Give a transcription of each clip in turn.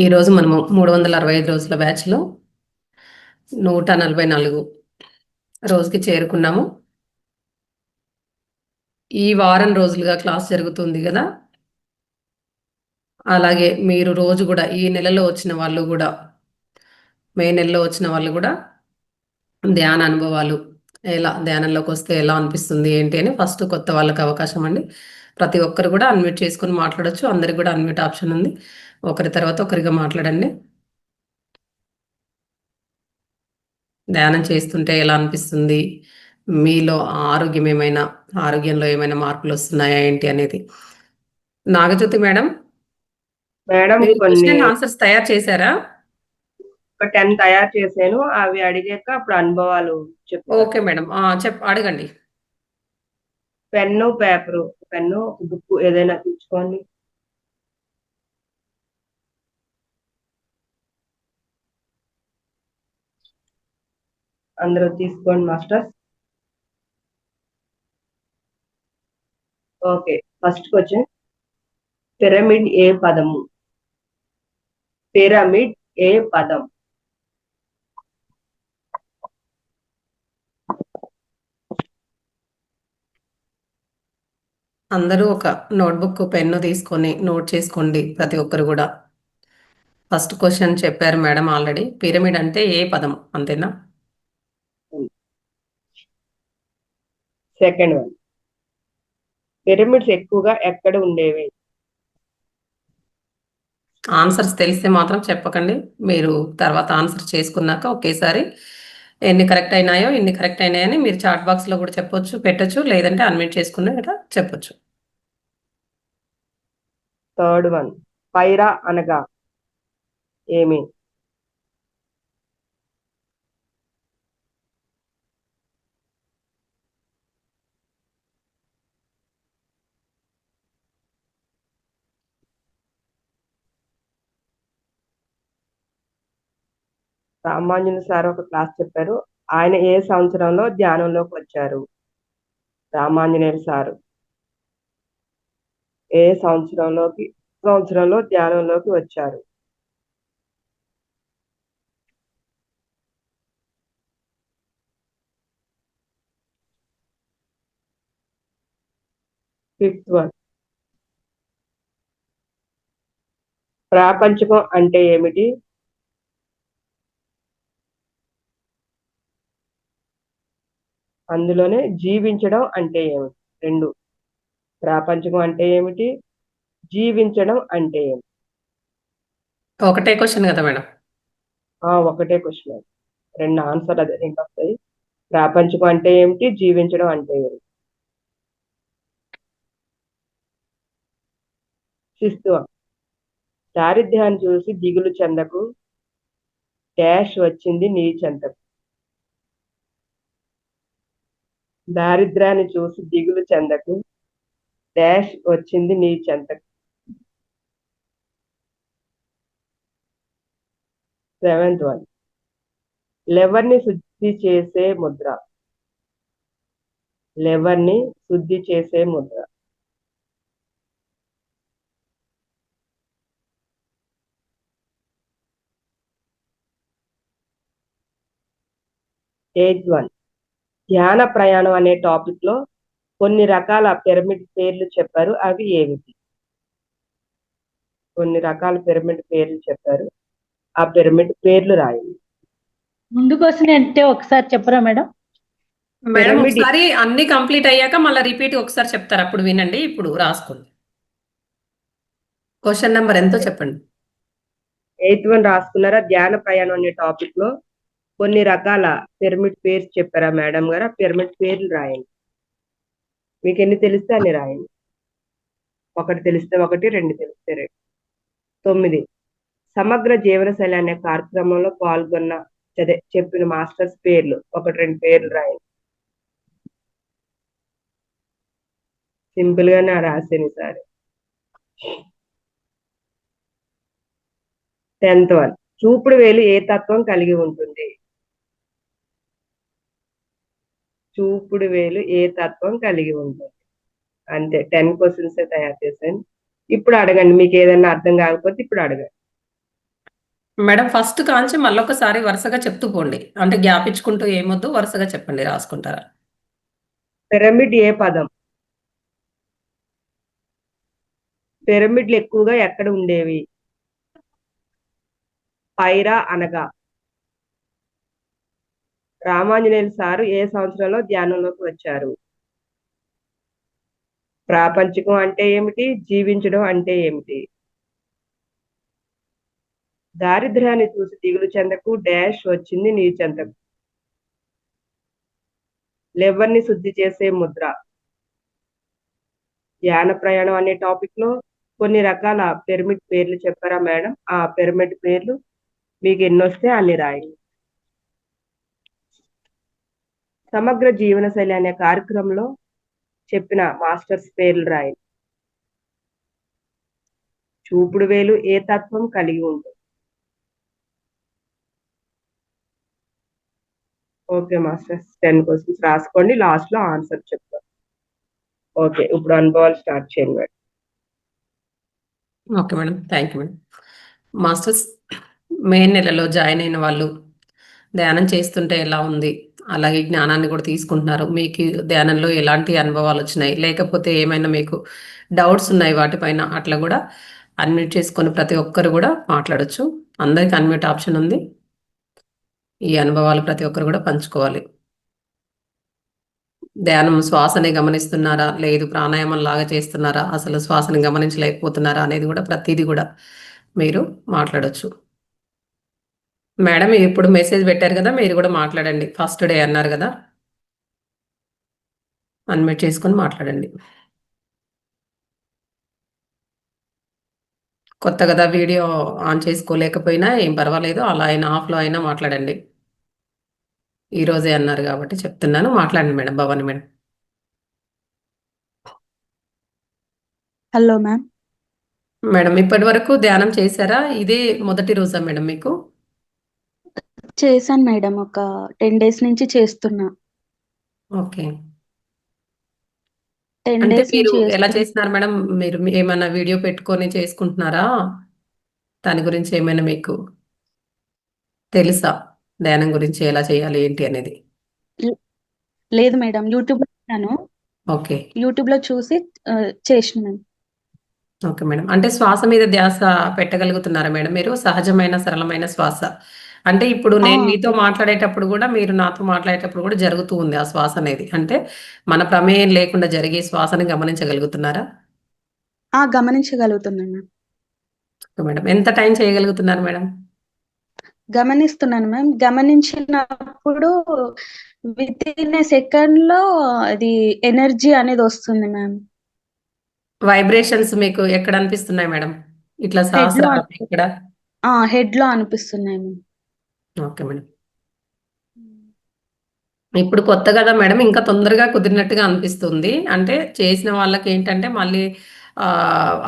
ఈరోజు మనము 365 రోజుల బ్యాచ్లో 144 రోజుకి చేరుకున్నాము. ఈ వారం రోజులుగా క్లాస్ జరుగుతుంది కదా. అలాగే మీరు రోజు కూడా ఈ నెలలో వచ్చిన వాళ్ళు కూడా, మే నెలలో వచ్చిన వాళ్ళు కూడా ధ్యాన అనుభవాలు ఎలా ధ్యానంలోకి వస్తే ఎలా అనిపిస్తుంది ఏంటి అని ఫస్ట్ కొత్త వాళ్ళకి అవకాశం అండి. ప్రతి ఒక్కరు కూడా అన్మ్యూట్ చేసుకొని మాట్లాడొచ్చు. అందరికి కూడా అన్మ్యూట్ ఆప్షన్ ఉంది. ఒకరి తర్వాత ఒకరిగా మాట్లాడండి. ధ్యానం చేస్తుంటే ఎలా అనిపిస్తుంది, మీలో ఆరోగ్యంలో ఏమైనా మార్పులు వస్తున్నాయా ఏంటి అనేది. నాగజ్యోతి మేడం, మేడం మీరు కొన్ని క్వశ్చన్ ఆన్సర్స్ తయారు చేశారా? ఒక 10 తయారు చేశాను. అవి అడిగాక అప్పుడు అనుభవాలు చెప్తాను. ఓకే మేడం, అడగండి. పెన్ను, పేపరు, పెన్ను, బుక్ ఏదైనా తీసుకోండి. అందరూ తీసుకోండి masters. Okay, first question. Pyramid ఏ పదము? పిరమిడ్ ఏ పదం? అందరూ ఒక నోట్బుక్ పెన్ను తీసుకొని నోట్ చేసుకోండి ప్రతి ఒక్కరు కూడా. ఫస్ట్ క్వశ్చన్ చెప్పారు మేడం ఆల్రెడీ. పిరమిడ్ అంటే ఏ పదం, అంతేనా? Second one. పిరమిడ్స్ ఎక్కువగా ఎక్కడ ఉండేవి? ఆన్సర్స్ తెలిస్తే మాత్రం చెప్పకండి. మీరు తర్వాత ఆన్సర్ చేసుకున్నాక ఒకేసారి ఎన్ని కరెక్ట్ అయినాయని మీరు చాట్ బాక్స్లో కూడా పెట్టొచ్చు, లేదంటే అన్మ్యూట్ చేసుకున్నాక చెప్పొచ్చు. Third one. పైరా అనగా ఏమి? రామాంజన సార్ ఒక క్లాస్ చెప్పారు. ఆయన ఏ సంవత్సరంలో ధ్యానంలోకి వచ్చారు? రామాంజనేయులు సారు ఏ సంవత్సరంలో ధ్యానంలోకి వచ్చారు? Fifth one. ప్రాపంచికం అంటే ఏమిటి? అందులోనే జీవించడం అంటే ఏమిటి? రెండు. ప్రాపంచికం అంటే ఏమిటి, జీవించడం అంటే ఏమిటి? ఒకటే క్వశ్చన్ కదా మేడం? ఒకటే క్వశ్చన్. రెండు ఆన్సర్ అదే ఇంకా వస్తాయి. ప్రాపంచికం అంటే ఏమిటి, జీవించడం అంటే ఏమిటి? Sixth one. దారిద్ర్యాన్ని చూసి దిగులు చెందకు, డాష్ వచ్చింది నీ చెంతకు. దారిద్ర్యాన్ని చూసి దిగులు చెందకు, డాష్ వచ్చింది నీ చెంతకు. Seventh one. లెవర్ని శుద్ధి చేసే ముద్ర. లెవర్ని శుద్ధి చేసే ముద్ర. Eighth one. ధ్యాన ప్రయాణం అనే టాపిక్ లో కొన్ని రకాల పిరమిడ్ పేర్లు చెప్పారు, అవి ఏమిటి? కొన్ని రకాల పిరమిడ్ పేర్లు చెప్పారు, ఆ పిరమిడ్ పేర్లు రాయండి. ముందు క్వశ్చన్ అంటే ఒకసారి చెప్పరా మేడం? మేడం ఒకసారి అన్ని కంప్లీట్ అయ్యాక మళ్ళీ రిపీట్ ఒకసారి చెప్తారు, అప్పుడు వినండి. ఇప్పుడు రాసుకోండి. క్వశ్చన్ నెంబర్ ఎంతో చెప్పండి. ఎయిత్ వన్ రాసుకున్నారా? ధ్యాన ప్రయాణం అనే టాపిక్ లో కొన్ని రకాల పిరమిడ్ పేర్లు చెప్పారా మేడం గారు? ఆ పిరమిడ్ పేర్లు రాయండి. మీకు ఎన్ని తెలిస్తే అన్ని రాయండి. ఒకటి తెలిస్తే ఒకటి, రెండు తెలిస్తే రెండు. 9. సమగ్ర జీవనశైలి అనే కార్యక్రమంలో పాల్గొన్న చెప్పిన మాస్టర్స్ పేర్లు ఒకటి, రెండు పేర్లు రాయండి. సింపుల్ గానే రాసాను సార్. 10th one. చూపుడు వేలు ఏ తత్వం కలిగి ఉంటుంది? చూపుడు వేలు ఏ తత్వం కలిగి ఉంటుంది? అంతే. 10 క్వశ్చన్స్ తయారు చేశాను. ఇప్పుడు అడగండి, మీకు ఏదైనా అర్థం కాకపోతే ఇప్పుడు అడగండి. మేడం ఫస్ట్ కాంచి మళ్ళొకసారి వరుసగా చెప్తూ పోండి. అంటే గ్యాప్ ఇచ్చుకుంటూ ఏమొద్దు, వరుసగా చెప్పండి రాసుకుంటారా. పిరమిడ్ ఏ పదం? పిరమిడ్లు ఎక్కువగా ఎక్కడ ఉండేవి? పైరా అనగా? రామాంజనేయులు సారు ఏ సంవత్సరంలో ధ్యానంలోకి వచ్చారు? ప్రాపంచికం అంటే ఏమిటి? జీవించడం అంటే ఏమిటి? దారిద్ర్యాన్ని చూసి దిగులు చెందకు, డాష్ వచ్చింది నీ చెంతకు. లెవర్ని శుద్ధి చేసే ముద్ర. ధ్యాన ప్రయాణం అనే టాపిక్ లో కొన్ని రకాల పిరమిడ్ పేర్లు చెప్పారా మేడం? ఆ పిరమిడ్ పేర్లు మీకు ఎన్ని వస్తే అన్ని రాయండి. సమగ్ర జీవనశైలి అనే కార్యక్రమంలో చెప్పిన మాస్టర్స్ పేర్లు రాయండి. చూపుడు వేలు ఏ తత్వం కలిగి ఉంటుంది? ఓకే మాస్టర్స్, 10 క్వశ్చన్స్ రాసుకోండి, లాస్ట్ లో ఆన్సర్ చెప్తాం. ఓకే, ఇప్పుడు అనుభవాలు స్టార్ట్ చేయండి madam. Okay madam. Thank you madam. Masters, May నెలలో జాయిన్ అయిన వాళ్ళు ధ్యానం చేస్తుంటే ఎలా ఉంది, అలాగే జ్ఞానాన్ని కూడా తీసుకుంటున్నారు, మీకు ధ్యానంలో ఎలాంటి అనుభవాలు వచ్చినాయి, లేకపోతే ఏమైనా మీకు డౌట్స్ ఉన్నాయి వాటిపైన, అట్లా కూడా అన్మ్యూట్ చేసుకొని ప్రతి ఒక్కరు కూడా మాట్లాడొచ్చు. అందరికి అన్మ్యూట్ ఆప్షన్ ఉంది. ఈ అనుభవాలు ప్రతి ఒక్కరు కూడా పంచుకోవాలి. ధ్యానం శ్వాసని గమనిస్తున్నారా, లేదు ప్రాణాయామం లాగా చేస్తున్నారా, అసలు శ్వాసని గమనించలేకపోతున్నారా అనేది కూడా ప్రతిదీ కూడా మీరు మాట్లాడొచ్చు. మేడం ఇప్పుడు మెసేజ్ పెట్టారు కదా, మీరు కూడా మాట్లాడండి. ఫస్ట్ డే అన్నారు కదా, అన్మ్యూట్ చేసుకొని మాట్లాడండి. కొత్త కదా, వీడియో ఆన్ చేసుకోలేకపోయినా ఏం పర్వాలేదు, అలా అయినా ఆఫ్లో అయినా మాట్లాడండి. ఈ రోజే అన్నారు కాబట్టి చెప్తున్నాను, మాట్లాడండి madam. Bhavani madam. Hello ma'am. Madam ఇప్పటి వరకు ధ్యానం చేశారా? ఇదే మొదటి రోజా మేడం మీకు? చేశాను మేడం, ఒక 10 డేస్ నుంచి చేస్తున్నా. ఓకే. 10 అంటే డేస్ మీరు నుంచి ఎలా చేస్తున్నా. చేస్తున్నారు మేడం? మీరు ఏమైనా వీడియో పెట్టుకొని చేసుకుంటున్నారా? దాని గురించి ఏమైనా మీకు తెలుసా? ధ్యానం గురించి ఎలా చేయాలి ఏంటి అనేది? లేదు మేడం, యూట్యూబ్ లో చూసాను. ఓకే. యూట్యూబ్ లో చూసి చేసినాను. Okay madam. అంటే శ్వాస మీద ధ్యాస పెట్టగలుగుతున్నారా మేడం మీరు? సహజమైన సరళమైన శ్వాస. అంటే ఇప్పుడు నేను మీతో మాట్లాడేటప్పుడు కూడా, మీరు నాతో మాట్లాడేటప్పుడు కూడా జరుగుతూ ఉంది ఆ శ్వాస అనేది. అంటే మన ప్రమేయం లేకుండా జరిగే శ్వాసని గమనించగలుగుతున్నారా? గమనించగలుగుతున్నాను. Okay madam. ఎంత టైం చేయగలుగుతున్నారు మేడం? గమనిస్తున్నాను మ్యామ్. గమనించినప్పుడు విత్ ఇన్ ఏ సెకండ్ లో అది ఎనర్జీ అనేది వస్తుంది మ్యామ్. వైబ్రేషన్స్ మీకు ఎక్కడ అనిపిస్తున్నాయి మేడం? ఇట్లా హెడ్ లో సహస్రారం ఇక్కడ? హెడ్ లో అనిపిస్తున్నాయి మ్యామ్. Okay madam. ఇప్పుడు కొత్త కదా మేడం, ఇంకా తొందరగా కుదిరినట్టుగా అనిపిస్తుంది. అంటే చేసిన వాళ్ళకి ఏంటంటే మళ్ళీ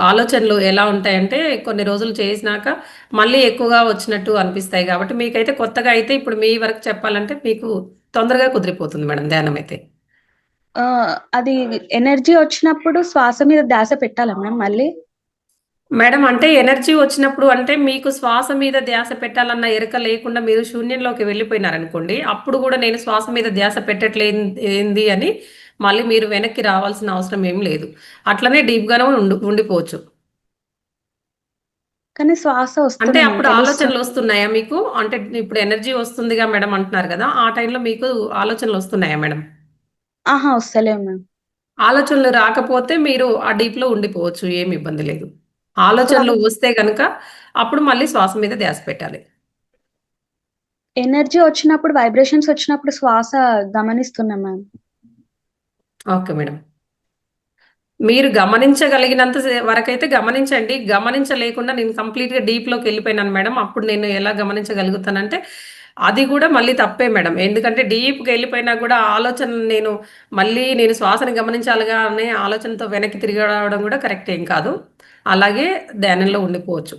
ఆలోచనలు ఎలా ఉంటాయంటే, కొన్ని రోజులు చేసినాక మళ్ళీ ఎక్కువగా వచ్చినట్టు అనిపిస్తాయి. కాబట్టి మీకైతే కొత్తగా అయితే ఇప్పుడు మీ వరకు చెప్పాలంటే మీకు తొందరగా కుదిరిపోతుంది మేడం ధ్యానం అయితే. అది ఎనర్జీ వచ్చినప్పుడు శ్వాస మీద ధ్యాస పెట్టాలా మ్యామ్ మళ్ళీ? మేడం అంటే ఎనర్జీ వచ్చినప్పుడు అంటే మీకు శ్వాస మీద ధ్యాస పెట్టాలన్న ఎరుక లేకుండా మీరు శూన్యంలోకి వెళ్ళిపోయినారనుకోండి, అప్పుడు కూడా నేను శ్వాస మీద ధ్యాస పెట్టట్లేదు ఏంది అని మళ్ళీ మీరు వెనక్కి రావాల్సిన అవసరం ఏం లేదు. అట్లనే డీప్‌గానే ఉండిపోవచ్చు. కానీ శ్వాస అంటే వస్తుంది మ్యామ్, అప్పుడు తెలుస్తుంది. ఆలోచనలు వస్తున్నాయా మీకు? అంటే ఇప్పుడు ఎనర్జీ వస్తుందిగా మేడం అంటున్నారు కదా, ఆ టైంలో మీకు ఆలోచనలు వస్తున్నాయా మేడం? వస్తలేవు మ్యామ్. ఆలోచనలు రాకపోతే మీరు ఆ డీప్‌లో ఉండిపోవచ్చు. ఏమి ఇబ్బంది లేదు. ఆలోచనలు శ్వాస వస్తే గనక అప్పుడు మళ్ళీ శ్వాస మీద ధ్యాస పెట్టాలి. ఎనర్జీ వచ్చినప్పుడు, వైబ్రేషన్స్ వచ్చినప్పుడు శ్వాస గమనిస్తున్నా మ్యామ్. Okay madam. మీరు గమనించగలిగినంత వరకైతే గమనించండి. గమనించలేకుండా నేను కంప్లీట్‌గా డీప్‌లోకి వెళ్ళిపోయినాను మేడం, అప్పుడు నేను ఎలా గమనించగలుగుతానంటే, అది కూడా మళ్ళీ తప్పే మేడం. ఎందుకంటే డీప్‌గా వెళ్ళిపోయినా కూడా ఆలోచన మళ్ళీ నేను శ్వాసని గమనించాలిగా అనే ఆలోచనతో వెనక్కి తిరిగి రావడం కూడా కరెక్ట్ ఏం కాదు. అలాగే ధ్యానంలో ఉండిపోవచ్చు.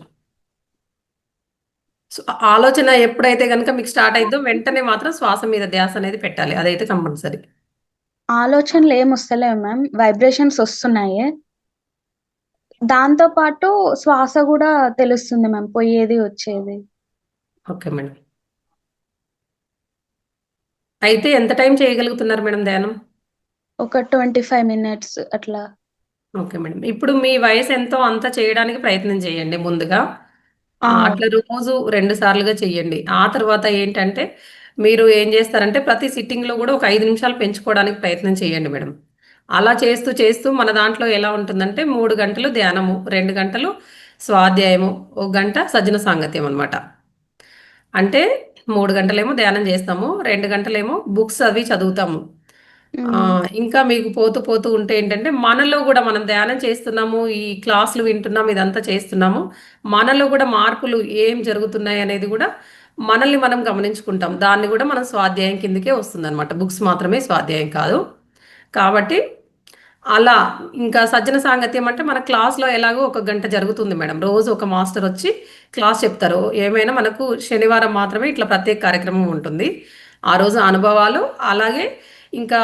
సో, ఆలోచన ఎప్పుడైతే గనుక మీకు స్టార్ట్ అయిద్దో వెంటనే మాత్రం శ్వాస మీద ధ్యాస అనేది పెట్టాలి. అదైతే కంపల్సరీ. ఆలోచనలు ఏం వస్తలేవు మ్యామ్, వైబ్రేషన్స్ వస్తున్నాయి. దాంతో పాటు శ్వాస కూడా తెలుస్తుంది మ్యామ్, పోయేది వచ్చేది. Okay madam. అయితే ఎంత టైం చేయగలుగుతున్నారు మేడం ధ్యానం? ఒక 25 మినిట్స్ అట్లా. Okay madam. ఇప్పుడు మీ వయసు ఎంతో అంత చేయడానికి ప్రయత్నం చేయండి ముందుగా. అట్లా రోజు 2 సార్లుగా చెయ్యండి. ఆ తర్వాత ఏంటంటే, మీరు ఏం చేస్తారంటే ప్రతి సిట్టింగ్‌లో గూడా ఒక 5 నిమిషాలు పెంచుకోవడానికి ప్రయత్నం చేయండి మేడం. అలా చేస్తూ, చేస్తూ మన దాంట్లో ఎలా ఉంటుందంటే 3 గంటలు ధ్యానము, 2 గంటలు స్వాధ్యాయము, ఒక గంట సజ్జన సాంగత్యం అనమాట. అంటే 3 గంటలేమో ధ్యానం చేస్తాము. 2 గంటలేమో బుక్స్ అవి చదువుతాము. ఇంకా మీకు పోతూ పోతూ ఉంటే ఏంటంటే, మనలో గూడా మనం ధ్యానం చేస్తున్నాము, ఈ క్లాసులు వింటున్నాం, ఇదంతా చేస్తున్నాము. మనలో గూడా మార్పులు ఏం జరుగుతున్నాయనేది గూడా మనల్ని మనం గమనించుకుంటాం. దాన్ని గూడా మనం స్వాధ్యాయం కిందకే వస్తుందనమాట. బుక్స్ మాత్రమే స్వాధ్యాయం కాదు. కాబట్టి అలా ఇంకా సజ్జన సాంగత్యం అంటే మన క్లాస్‌లో ఎలాగో ఒక గంట జరుగుతుంది మేడం. రోజు ఒక మాస్టర్ వచ్చి క్లాస్ చెప్తారు. ఏమైనా మనకు శనివారం మాత్రమే ఇట్లా ప్రత్యేక కార్యక్రమం ఉంటుంది. ఆ రోజు అనుభవాలు అలాగే ఇంకా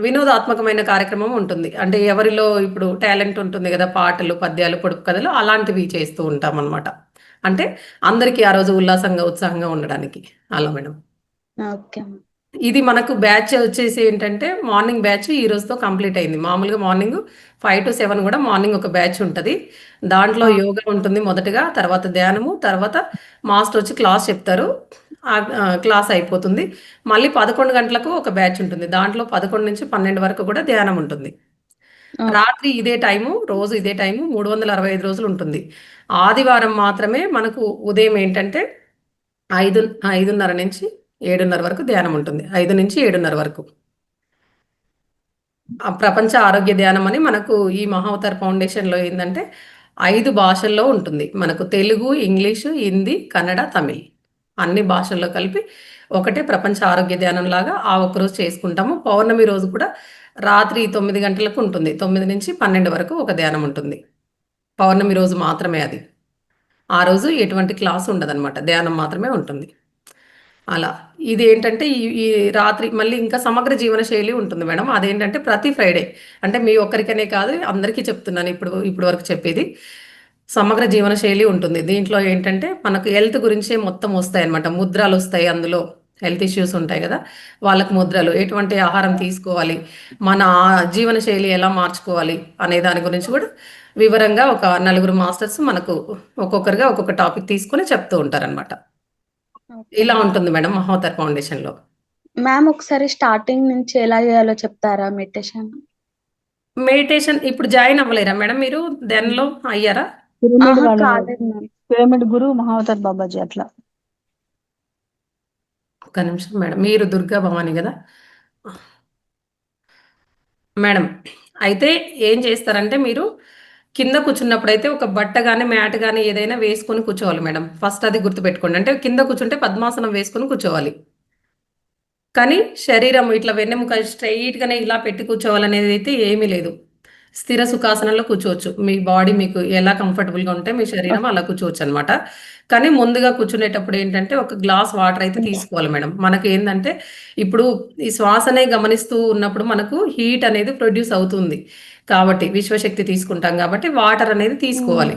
వినోదాత్మకమైన కార్యక్రమం ఉంటుంది. అంటే ఎవరిలో ఇప్పుడు టాలెంట్ ఉంటుంది గదా! పాటలు, పద్యాలు, పొడుపు కథలు అలాంటివి చేస్తూ ఉంటామనమాట. అంటే అందరికీ ఆ రోజు ఉల్లాసంగా, ఉత్సాహంగా ఉండడానికి. అలా మేడం. ఓకే. ఇది మనకు బ్యాచ్ వచ్చేసి ఏంటంటే మార్నింగ్ బ్యాచ్ ఈ రోజుతో కంప్లీట్ అయింది. మామూలుగా మార్నింగ్ 5-7 కూడా మార్నింగ్ ఒక బ్యాచ్ ఉంటది. దాంట్లో యోగా ఉంటుంది మొదటగా, తర్వాత ధ్యానము, తర్వాత మాస్టర్ వచ్చి క్లాస్ చెప్తారు. క్లాస్ అయిపోతుంది. మళ్ళీ 11 గంటలకు ఒక బ్యాచ్ ఉంటుంది. దాంట్లో 11-12 వరకు కూడా ధ్యానం ఉంటుంది. రాత్రి ఇదే టైము, రోజు ఇదే టైము 365 రోజులు ఉంటుంది. ఆదివారం మాత్రమే మనకు ఉదయం ఏంటంటే 5:30 నుంచి 7:30 వరకు ధ్యానం ఉంటుంది. 5-7:30 వరకు. ప్రపంచ ఆరోగ్య ధ్యానం అని మనకు ఈ మహావతార్ ఫౌండేషన్‌లో ఏందంటే 5 భాషల్లో ఉంటుంది. మనకు తెలుగు, ఇంగ్లీషు, హిందీ, కన్నడ, తమిళ్. అన్ని భాషల్లో కలిపి ఒకటే ప్రపంచ ఆరోగ్య ధ్యానంలాగా ఆ ఒక్కరోజు చేసుకుంటాము. పౌర్ణమి రోజు కూడా రాత్రి 9 గంటలకు ఉంటుంది. 9-12 వరకు ఒక ధ్యానం ఉంటుంది. పౌర్ణమి రోజు మాత్రమే అది. ఆ రోజు ఎటువంటి క్లాస్ ఉండదనమాట. ధ్యానం మాత్రమే ఉంటుంది. అలా. ఇదేంటంటే ఈ రాత్రి మళ్ళీ ఇంకా సమగ్ర జీవన శైలి ఉంటుంది మేడం. అదేంటంటే ప్రతి ఫ్రైడే. అంటే మీ ఒక్కరికనే కాదు అందరికీ చెప్తున్నాను ఇప్పుడు వరకు చెప్పేది. సమగ్ర జీవన శైలి ఉంటుంది. దీంట్లో ఏంటంటే మనకు హెల్త్ గురించే మొత్తం వస్తాయన్నమాట. ముద్రలొస్తాయి అందులో. హెల్త్ ఇష్యూస్ ఉంటాయి గదా! వాళ్ళకి ముద్రలు. ఎటువంటి ఆహారం తీసుకోవాలి, మన జీవన శైలి ఎలా మార్చుకోవాలి అనే దాని గురించి గూడా వివరంగా ఒక నలుగురు మాస్టర్స్ మనకు ఒక్కొక్కరుగా ఒక్కొక్క టాపిక్ తీసుకొని చెప్తూ ఉంటారనమాట. ఇలా ఉంటుంది మేడం మహోత్తర్ ఫౌండేషన్‌లో. మ్యామ్ ఒకసారి స్టార్టింగ్ నుంచి ఎలా చేయాలో చెప్తారా మెడిటేషన్? మెడిటేషన్ ఇప్పుడు జాయిన్ అవ్వలేరా మేడం మీరు? ధ్యానంలో అయ్యారా? పిరమిడ్ వాళ్ళు కాలేదు మ్యామ్. పిరమిడ్ గురువు మహావతార్ బాబాజీ అట్లా. ఒక్క నిమిషం మేడం. మీరు దుర్గా భవాని గదా! మేడం అయితే ఏం చేస్తారంటే మీరు కింద కూర్చున్నప్పుడైతే ఒక బట్ట గాని, మ్యాట్ గాని ఏదైనా వేసుకొని కూర్చోవాలి మేడం. ఫస్ట్ అది గుర్తుపెట్టుకోండి. అంటే కింద కూర్చుంటే పద్మాసనం వేసుకొని కూర్చోవాలి. కానీ శరీరం ఇట్లా వెన్నెముక స్ట్రెయిట్‌గానే ఇలా పెట్టి కూర్చోవాలనేదైతే ఏమీ లేదు. స్థిర సుఖాసనంలో కూర్చోవచ్చు. మీ బాడీ మీకు ఎలా కంఫర్టబుల్‌గా ఉంటే మీ శరీరం అలా కూర్చోవచ్చనమాట. కానీ ముందుగా కూర్చునేటప్పుడు ఏంటంటే ఒక గ్లాస్ వాటర్ అయితే తీసుకోవాలి మేడం. మనకేందంటే ఇప్పుడు ఈ శ్వాసనే గమనిస్తూ ఉన్నప్పుడు మనకు హీట్ అనేది ప్రొడ్యూస్ అవుతుంది. కాబట్టి విశ్వశక్తి తీసుకుంటాం కాబట్టి వాటర్ అనేది తీసుకోవాలి.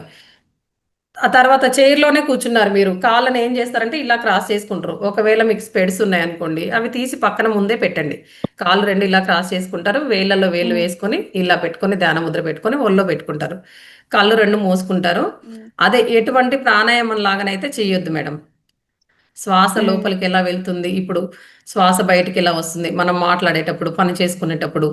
ఆ తర్వాత చైర్‌లోనే కూర్చున్నారు మీరు. కాళ్ళని ఏం చేస్తారంటే ఇలా క్రాస్ చేసుకుంటారు. ఒకవేళ మీకు స్పెడ్స్ ఉన్నాయనుకోండి, అవి తీసి పక్కన ముందే పెట్టండి. కాళ్ళు 2 ఇలా క్రాస్ చేసుకుంటారు. వేళ్ళలో వేళ్ళు వేసుకొని, ఇలా పెట్టుకొని ధ్యాన ముద్ర పెట్టుకొని ఒళ్ళో పెట్టుకుంటారు. కళ్ళు 2 మూసుకుంటారు. అదే ఎటువంటి ప్రాణాయామం లాగానైతే చేయొద్దు మేడం. శ్వాస లోపలికి ఎలా వెళ్తుంది, ఇప్పుడు శ్వాస బయటికెలా వస్తుంది, మనం మాట్లాడేటప్పుడు, పని చేసుకునేటప్పుడు,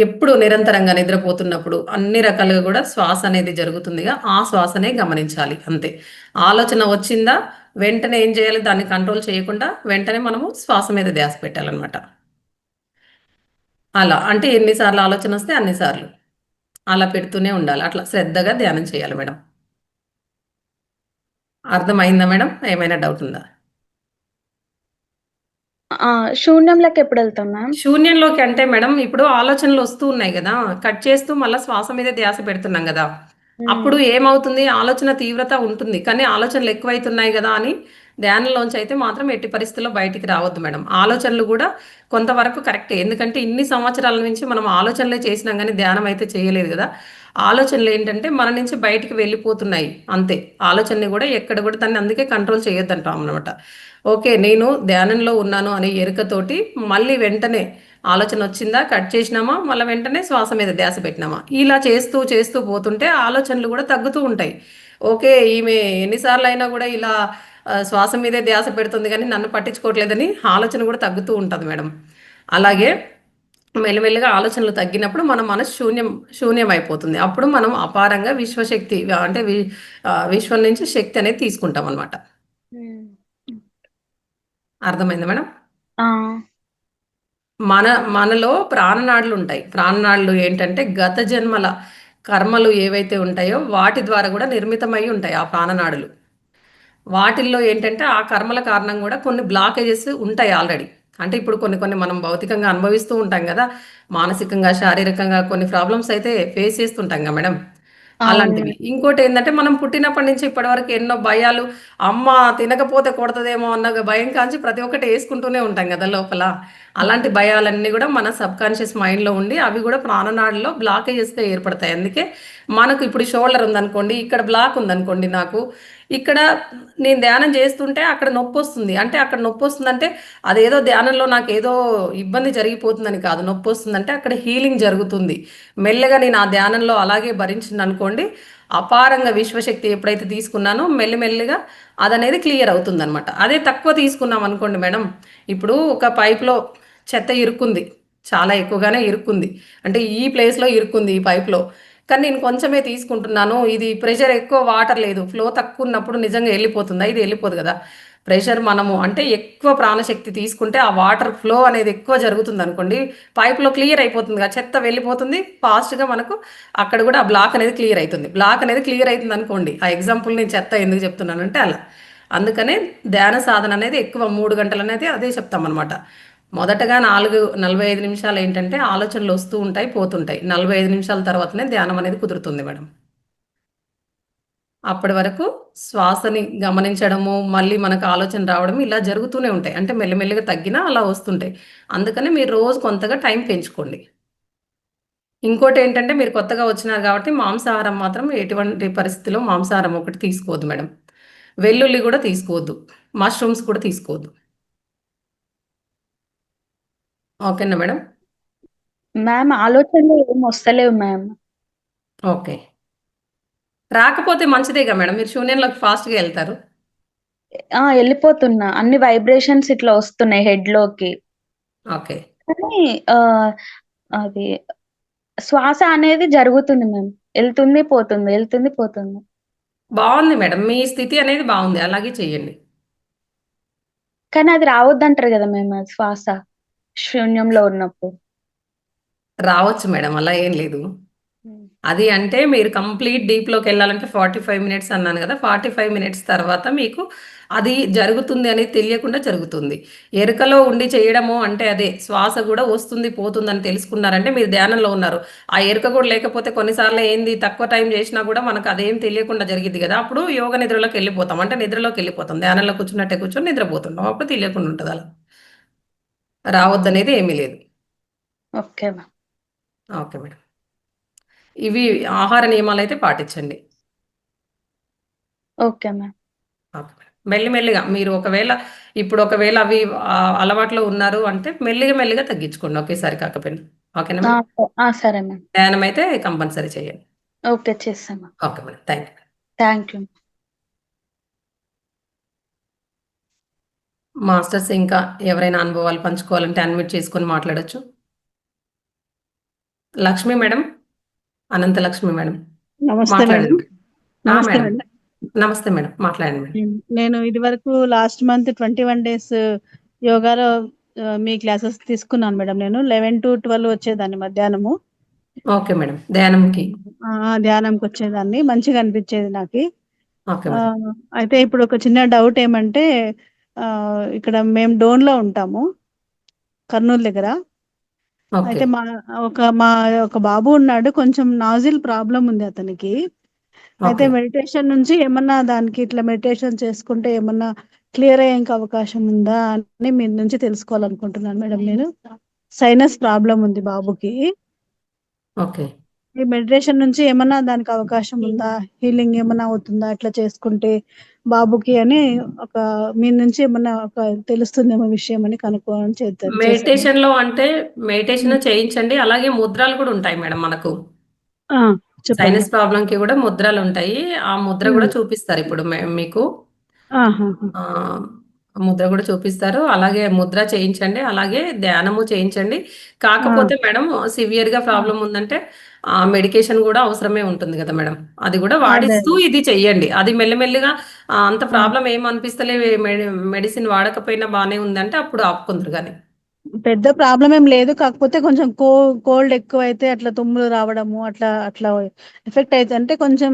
ఎప్పుడు నిరంతరంగా నిద్రపోతున్నప్పుడు అన్ని రకాలుగా గూడా శ్వాస అనేది జరుగుతుందిగా, ఆ శ్వాసనే గమనించాలి అంతే. ఆలోచన వచ్చిందా, వెంటనే ఏం చేయాలి, దాన్ని కంట్రోల్ చేయకుండా వెంటనే మనము శ్వాస మీద ధ్యాస పెట్టాలనమాట. అలా. అంటే ఎన్ని సార్లు ఆలోచనొస్తే అన్ని సార్లు. అలా పెడుతూనే ఉండాలి. అట్లా శ్రద్ధగా ధ్యానం చేయాలి మేడం. అర్థమయిందా మేడం? ఏమైనా డౌట్ ఉందా? శూన్యంలోకి ఎప్పుడు వెళ్తాం మ్యామ్? శూన్యంలోకి అంటే మేడం ఇప్పుడు ఆలోచనలు వస్తూ ఉన్నాయి గదా! కట్ చేస్తూ మళ్ళా శ్వాస మీద ధ్యాస పెడుతున్నాం గదా! అప్పుడు ఏమవుతుంది ఆలోచన తీవ్రత ఉంటుంది. కానీ ఆలోచనలు ఎక్కువైతున్నాయి గదా! అని ధ్యానంలోంచి అయితే మాత్రం ఎట్టి పరిస్థితుల్లో బయటికి రావద్దు మేడం. ఆలోచనలు గూడా కొంతవరకు కరెక్టే. ఎందుకంటే ఇన్ని సంవత్సరాల నుంచి మనం ఆలోచనలే చేసినాం గానీ ధ్యానం అయితే చేయలేదు గదా! ఆలోచనలు ఏంటంటే మన నుంచి బయటికి వెళ్ళిపోతున్నాయి అంతే. ఆలోచనని కూడా ఎక్కడ కూడా దాన్ని అందుకే కంట్రోల్ చేయొద్దంటాం అనమాట. ఓకే, నేను ధ్యానంలో ఉన్నాను అనే ఎరుకతోటి మళ్ళీ వెంటనే ఆలోచన వచ్చిందా, కట్ చేసినామా, మళ్ళీ వెంటనే శ్వాస మీద ధ్యాస పెట్టినామా, ఇలా చేస్తూ చేస్తూ పోతుంటే ఆలోచనలు కూడా తగ్గుతూ ఉంటాయి. ఓకే, ఈమె ఎన్నిసార్లు అయినా కూడా ఇలా శ్వాస మీదే ధ్యాస పెడుతుంది కానీ నన్ను పట్టించుకోవట్లేదని ఆలోచన కూడా తగ్గుతూ ఉంటుంది మేడం. అలాగే మెల్లిమెల్లిగా ఆలోచనలు తగ్గినప్పుడు మన మనసు శూన్యం అయిపోతుంది. అప్పుడు మనం అపారంగా విశ్వశక్తి అంటే విశ్వం నుంచి శక్తి అనేది తీసుకుంటాం అనమాట. అర్థమైందా మేడం? ఆ మనలో ప్రాణనాడులు ఉంటాయి. ప్రాణనాడులు ఏంటంటే గత జన్మల కర్మలు ఏవైతే ఉంటాయో వాటి ద్వారా కూడా నిర్మితమై ఉంటాయి ఆ ప్రాణనాడులు. వాటిల్లో ఏంటంటే ఆ కర్మల కారణం కూడా కొన్ని బ్లాకేజెస్ ఉంటాయి ఆల్రెడీ. అంటే ఇప్పుడు కొన్ని కొన్ని మనం భౌతికంగా అనుభవిస్తూ ఉంటాం కదా, మానసికంగా శారీరకంగా కొన్ని ప్రాబ్లమ్స్ అయితే ఫేస్ చేస్తుంటాం కదా మేడం, అలాంటివి. ఇంకోటి ఏంటంటే మనం పుట్టినప్పటి నుంచి ఇప్పటి వరకు ఎన్నో భయాలు, అమ్మ తినకపోతే కొడతదేమో అన్న భయం కాంచి ప్రతి ఒక్కటి వేసుకుంటూనే ఉంటాం కదా లోపల. అలాంటి భయాలన్నీ కూడా మన సబ్ కాన్షియస్ మైండ్లో ఉండి అవి కూడా ప్రాణనాడిలో బ్లాకేజెస్గా ఏర్పడతాయి. అందుకే మనకు ఇప్పుడు షోల్డర్ ఉందనుకోండి, ఇక్కడ బ్లాక్ ఉందనుకోండి, నాకు ఇక్కడ నేను ధ్యానం చేస్తుంటే అక్కడ నొప్పి వస్తుంది. అంటే అక్కడ నొప్పి వస్తుందంటే అదేదో ధ్యానంలో నాకు ఏదో ఇబ్బంది జరిగిపోతుందని కాదు. నొప్పి వస్తుందంటే అక్కడ హీలింగ్ జరుగుతుంది. మెల్లగా నేను ఆ ధ్యానంలో అలాగే భరించింది అనుకోండి, అపారంగా విశ్వశక్తి ఎప్పుడైతే తీసుకున్నానో మెల్లిమెల్లిగా అదనేది క్లియర్ అవుతుంది అనమాట. అదే తక్కువ తీసుకున్నాం అనుకోండి మేడం, ఇప్పుడు ఒక పైప్లో చెత్త ఇరుక్కుంది, చాలా ఎక్కువగానే ఇరుక్కుంది, అంటే ఈ ప్లేస్లో ఇరుక్కుంది ఈ పైప్లో, కానీ నేను కొంచెమే తీసుకుంటున్నాను, ఇది ప్రెషర్ ఎక్కువ, వాటర్ లేదు, ఫ్లో తక్కువ ఉన్నప్పుడు నిజంగా వెళ్ళిపోతుందా? ఇది వెళ్ళిపోదు కదా. ప్రెషర్ మనము అంటే ఎక్కువ ప్రాణశక్తి తీసుకుంటే ఆ వాటర్ ఫ్లో అనేది ఎక్కువ జరుగుతుంది అనుకోండి, పైప్లో క్లియర్ అయిపోతుంది కదా, చెత్త వెళ్ళిపోతుంది ఫాస్ట్గా, మనకు అక్కడ కూడా ఆ బ్లాక్ అనేది క్లియర్ అవుతుంది. బ్లాక్ అనేది క్లియర్ అవుతుంది అనుకోండి, ఆ ఎగ్జాంపుల్ నేను చెత్త ఎందుకు చెప్తున్నానంటే అలా. అందుకనే ధ్యాన సాధన అనేది ఎక్కువ 3 గంటలు అనేది అదే చెప్తామన్నమాట. మొదటగా 45 నిమిషాలు ఏంటంటే ఆలోచనలు వస్తూ ఉంటాయి, పోతుంటాయి. 45 నిమిషాల తర్వాతనే ధ్యానం అనేది కుదురుతుంది మేడం. అప్పటి వరకు శ్వాసని గమనించడము, మళ్ళీ మనకు ఆలోచన రావడం ఇలా జరుగుతూనే ఉంటాయి. అంటే మెల్లిమెల్లిగా తగ్గినా అలా వస్తుంటాయి. అందుకని మీరు రోజు కొంతగా టైం పెంచుకోండి. ఇంకోటి ఏంటంటే మీరు కొత్తగా వచ్చినారు కాబట్టి మాంసాహారం మాత్రం ఎటువంటి పరిస్థితిలో మాంసాహారం ఒకటి తీసుకోవద్దు మేడం. వెల్లుల్లి కూడా తీసుకోవద్దు. మష్రూమ్స్ కూడా తీసుకోవద్దు. ఓకేనా మేడం? మ్యామ్ ఆలోచనలు ఏం వస్తలేవు మ్యామ్. ఓకే. రాకపోతే మంచిదేగా మేడం, మీరు శూన్యంలోకి ఫాస్ట్గా వెళ్తారు. వెళ్ళిపోతున్నా, అన్ని వైబ్రేషన్స్ ఇట్లా వస్తున్నాయి హెడ్ లోకి. ఓకే. కానీ అది శ్వాస అనేది జరుగుతుంది మ్యామ్, వెళ్తుంది పోతుంది, వెళ్తుంది పోతుంది. బాగుంది మేడం, మీ స్థితి అనేది బాగుంది, అలాగే చెయ్యండి. కానీ అది రావద్దంటారు కదా మ్యామ్, అది శ్వాస శూన్యంలో ఉన్నప్పుడు. రావచ్చు మేడం, అలా ఏం లేదు. అది అంటే మీరు కంప్లీట్ డీప్లోకి వెళ్ళాలంటే 45 మినిట్స్ అన్నాను కదా, 45 మినిట్స్ తర్వాత మీకు అది జరుగుతుంది అనేది తెలియకుండా జరుగుతుంది. ఎరుకలో ఉండి చేయడము అంటే అదే, శ్వాస కూడా వస్తుంది పోతుంది అని తెలుసుకున్నారంటే మీరు ధ్యానంలో ఉన్నారు. ఆ ఎరుక కూడా లేకపోతే కొన్నిసార్లు ఏంది, తక్కువ టైం చేసినా కూడా మనకు అదేం తెలియకుండా జరిగింది కదా, అప్పుడు యోగ నిద్రలోకి వెళ్ళిపోతాం, అంటే నిద్రలోకి వెళ్ళిపోతాం, ధ్యానంలో కూర్చున్నట్టే కూర్చొని నిద్రపోతుంటాం, అప్పుడు తెలియకుండా ఉంటుంది. అలా రావద్దనేది ఏమీ లేదు. Okay ma'am. Okay madam. ఇవి ఆహార నియమాలు అయితే పాటించండి. Okay ma'am. Okay madam. మెల్లిమెల్లిగా మీరు ఒకవేళ అవి అలవాట్లో ఉన్నారు అంటే మెల్లిగా తగ్గించుకోండి, ఒకేసారి కాకపోయినా. ఓకేనా మేడం? సరే మ్యామ్. ధ్యానం అయితే కంపల్సరీ చేయండి. ఓకే, చేస్తాం ma'am. Okay madam, thank you. Thank you. Masters ఇంకా ఎవరైనా అనుభవాలు పంచుకోవాలంటే అన్మ్యూట్ చేసుకొని మాట్లాడొచ్చు. లక్ష్మి మేడం, అనంత లక్ష్మి మేడం నమస్తే మేడం. మాట్లాడండి. నమస్తే మేడం, మేడం. నమస్తే మేడం, మాట్లాడండి మేడం. నేను ఇది వరకు లాస్ట్ మంత్ 21 days యోగాలో మీ క్లాసెస్ తీసుకున్నాను మేడం. నేను 11 to 12 వచ్చేదాన్ని మధ్యాహ్నము. ఓకే మేడం, ధ్యానంకి ధ్యానంకి వచ్చేదాన్ని, మంచిగా అనిపించేది నాకు. Okay madam. అయితే ఇప్పుడు ఒక చిన్న డౌట్ ఏమంటే, ఇక్కడ మేము డోన్లో ఉంటాము, కర్నూలు దగ్గర. ఓకే అయితే మా ఒక బాబు ఉన్నాడు, కొంచెం నాజిల్ ప్రాబ్లం ఉంది అతనికి. అయితే ఓకే మెడిటేషన్ నుంచి ఏమన్నా దానికి ఇట్లా మెడిటేషన్ చేసుకుంటే ఏమన్నా క్లియర్ అయ్యేందుకు అవకాశం ఉందా అని మీ నుంచి తెలుసుకోవాలనుకుంటున్నాను మేడం. నేను సైనస్ ప్రాబ్లం ఉంది బాబుకి. ఓకే ఈ మెడిటేషన్ నుంచి ఏమన్నా దానికి అవకాశం ఉందా? హీలింగ్ ఏమన్నా అవుతుందా ఇట్లా చేసుకుంటే బాబుకి అని ఒక మీ నుంచి ఏమన్నా ఒక తెలుస్తుందేమో విషయం అని కనుక్కోవాలని చేశాను. మెడిటేషన్‌లో అంటే మెడిటేషన్ హ్మ్. చేయించండి. అలాగే ముద్రలు కూడా ఉంటాయి మేడం మనకు. ఆ! చెప్పండి. సైనస్ ప్రాబ్లమ్‌కి కూడా ముద్రలుంటాయి. ఆ ముద్ర కూడా హ్మ్. చూపిస్తారు ఇప్పుడు మీకు. ఆహాహా! ముద్ర కూడా చూపిస్తారు. అలాగే ముద్ర చేయించండి. అలాగే ధ్యానము చేయించండి. ఆ! కాకపోతే మేడం సివియర్‌గా ఆ! ప్రాబ్లమ్ ఉందంటే మెడికేషన్ కూడా అవసరమే ఉంటుంది కదా మేడం. అది కూడా అదే. వాడిస్తూ ఇది చెయ్యండి. అది మెల్లిమెల్లిగా అంత ఆ! ప్రాబ్లమ్ ఏమి అనిపిస్తలే మెడిసిన్ వాడకపోయినా బానే ఉందంటే అప్పుడు ఆపుకుందురు గాని. పెద్ద ప్రాబ్లమ్ ఏం లేదు. కాకపోతే కొంచెం కోల్డ్ ఎక్కువైతే అట్లా తుమ్ములు రావడము అట్లా అట్లా ఎఫెక్ట్ అయితే అంటే కొంచెం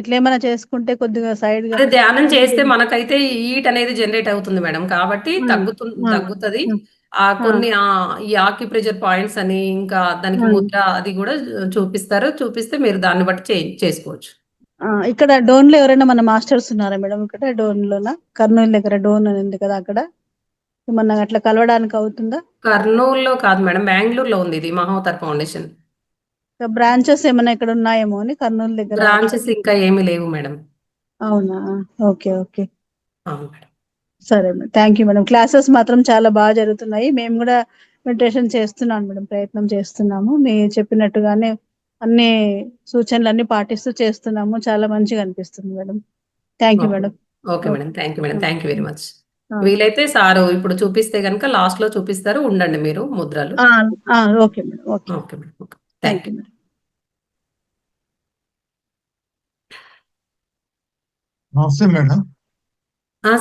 ఇట్లా ఏమైనా చేసుకుంటే కొద్దిగా సైడ్‌గా అదే ధ్యానం చేస్తే మనకైతే ఈ హీట్ అనేది జనరేట్ అవుతుంది మేడం. కాబట్టి ఆ! ఆ! తగ్గుతది. ఆ! కొన్ని ఈ ఆక్యుప్రెషర్ పాయింట్స్ అని ఇంకా దానికి ఆ! ముద్ర అది గూడా చూపిస్తారు. చూపిస్తే మీరు దాన్ని బట్టి చేసుకోవచ్చు. ఇక్కడ డోన్‌లో ఎవరైనా మన మాస్టర్స్ ఉన్నారా మేడం ఇక్కడ డోన్‌లోనా? కర్నూలు దగ్గర డోన్ అని ఉంది కదా! అక్కడ ఏమన్నా అట్లా కలవడానికి అవుతుందా? కర్నూలులో కాదు మేడం. బెంగుళూరులో ఉంది ఇది మహోతర్ ఫౌండేషన్. బ్రాంచెస్ ఏమన్నా ఇక్కడ ఉన్నాయేమో అని కర్నూలు దగ్గర అట్లా. బ్రాంచెస్ ఇంకా ఏమి లేవు మేడం. అవునా? ఓకే. ఓకే. అవును మేడం. సరే madam. Thank you madam. Classes మాత్రం చాలా బాగా జరుగుతున్నాయి. మేము కూడా మెడిటేషన్ చేస్తున్నాను మేడం. ప్రయత్నం చేస్తున్నాము. మీరు చెప్పినట్టుగానే అన్ని సూచనలన్నీ పాటిస్తూ చేస్తున్నాము. చాలా మంచిగా అనిపిస్తుంది madam. Thank you okay. Madam. Okay madam. Okay. Thank you madam. ఆ! Thank you very much. ఆ! వీలైతే సారు ఇప్పుడు చూపిస్తే గనుక లాస్ట్‌లో చూపిస్తారు. ఉండండి మీరు ముద్రలు. ఆ! ఆ! Okay madam. Okay. Okay madam. Okay. Thank thank you you. Madam. నమస్తే మేడం.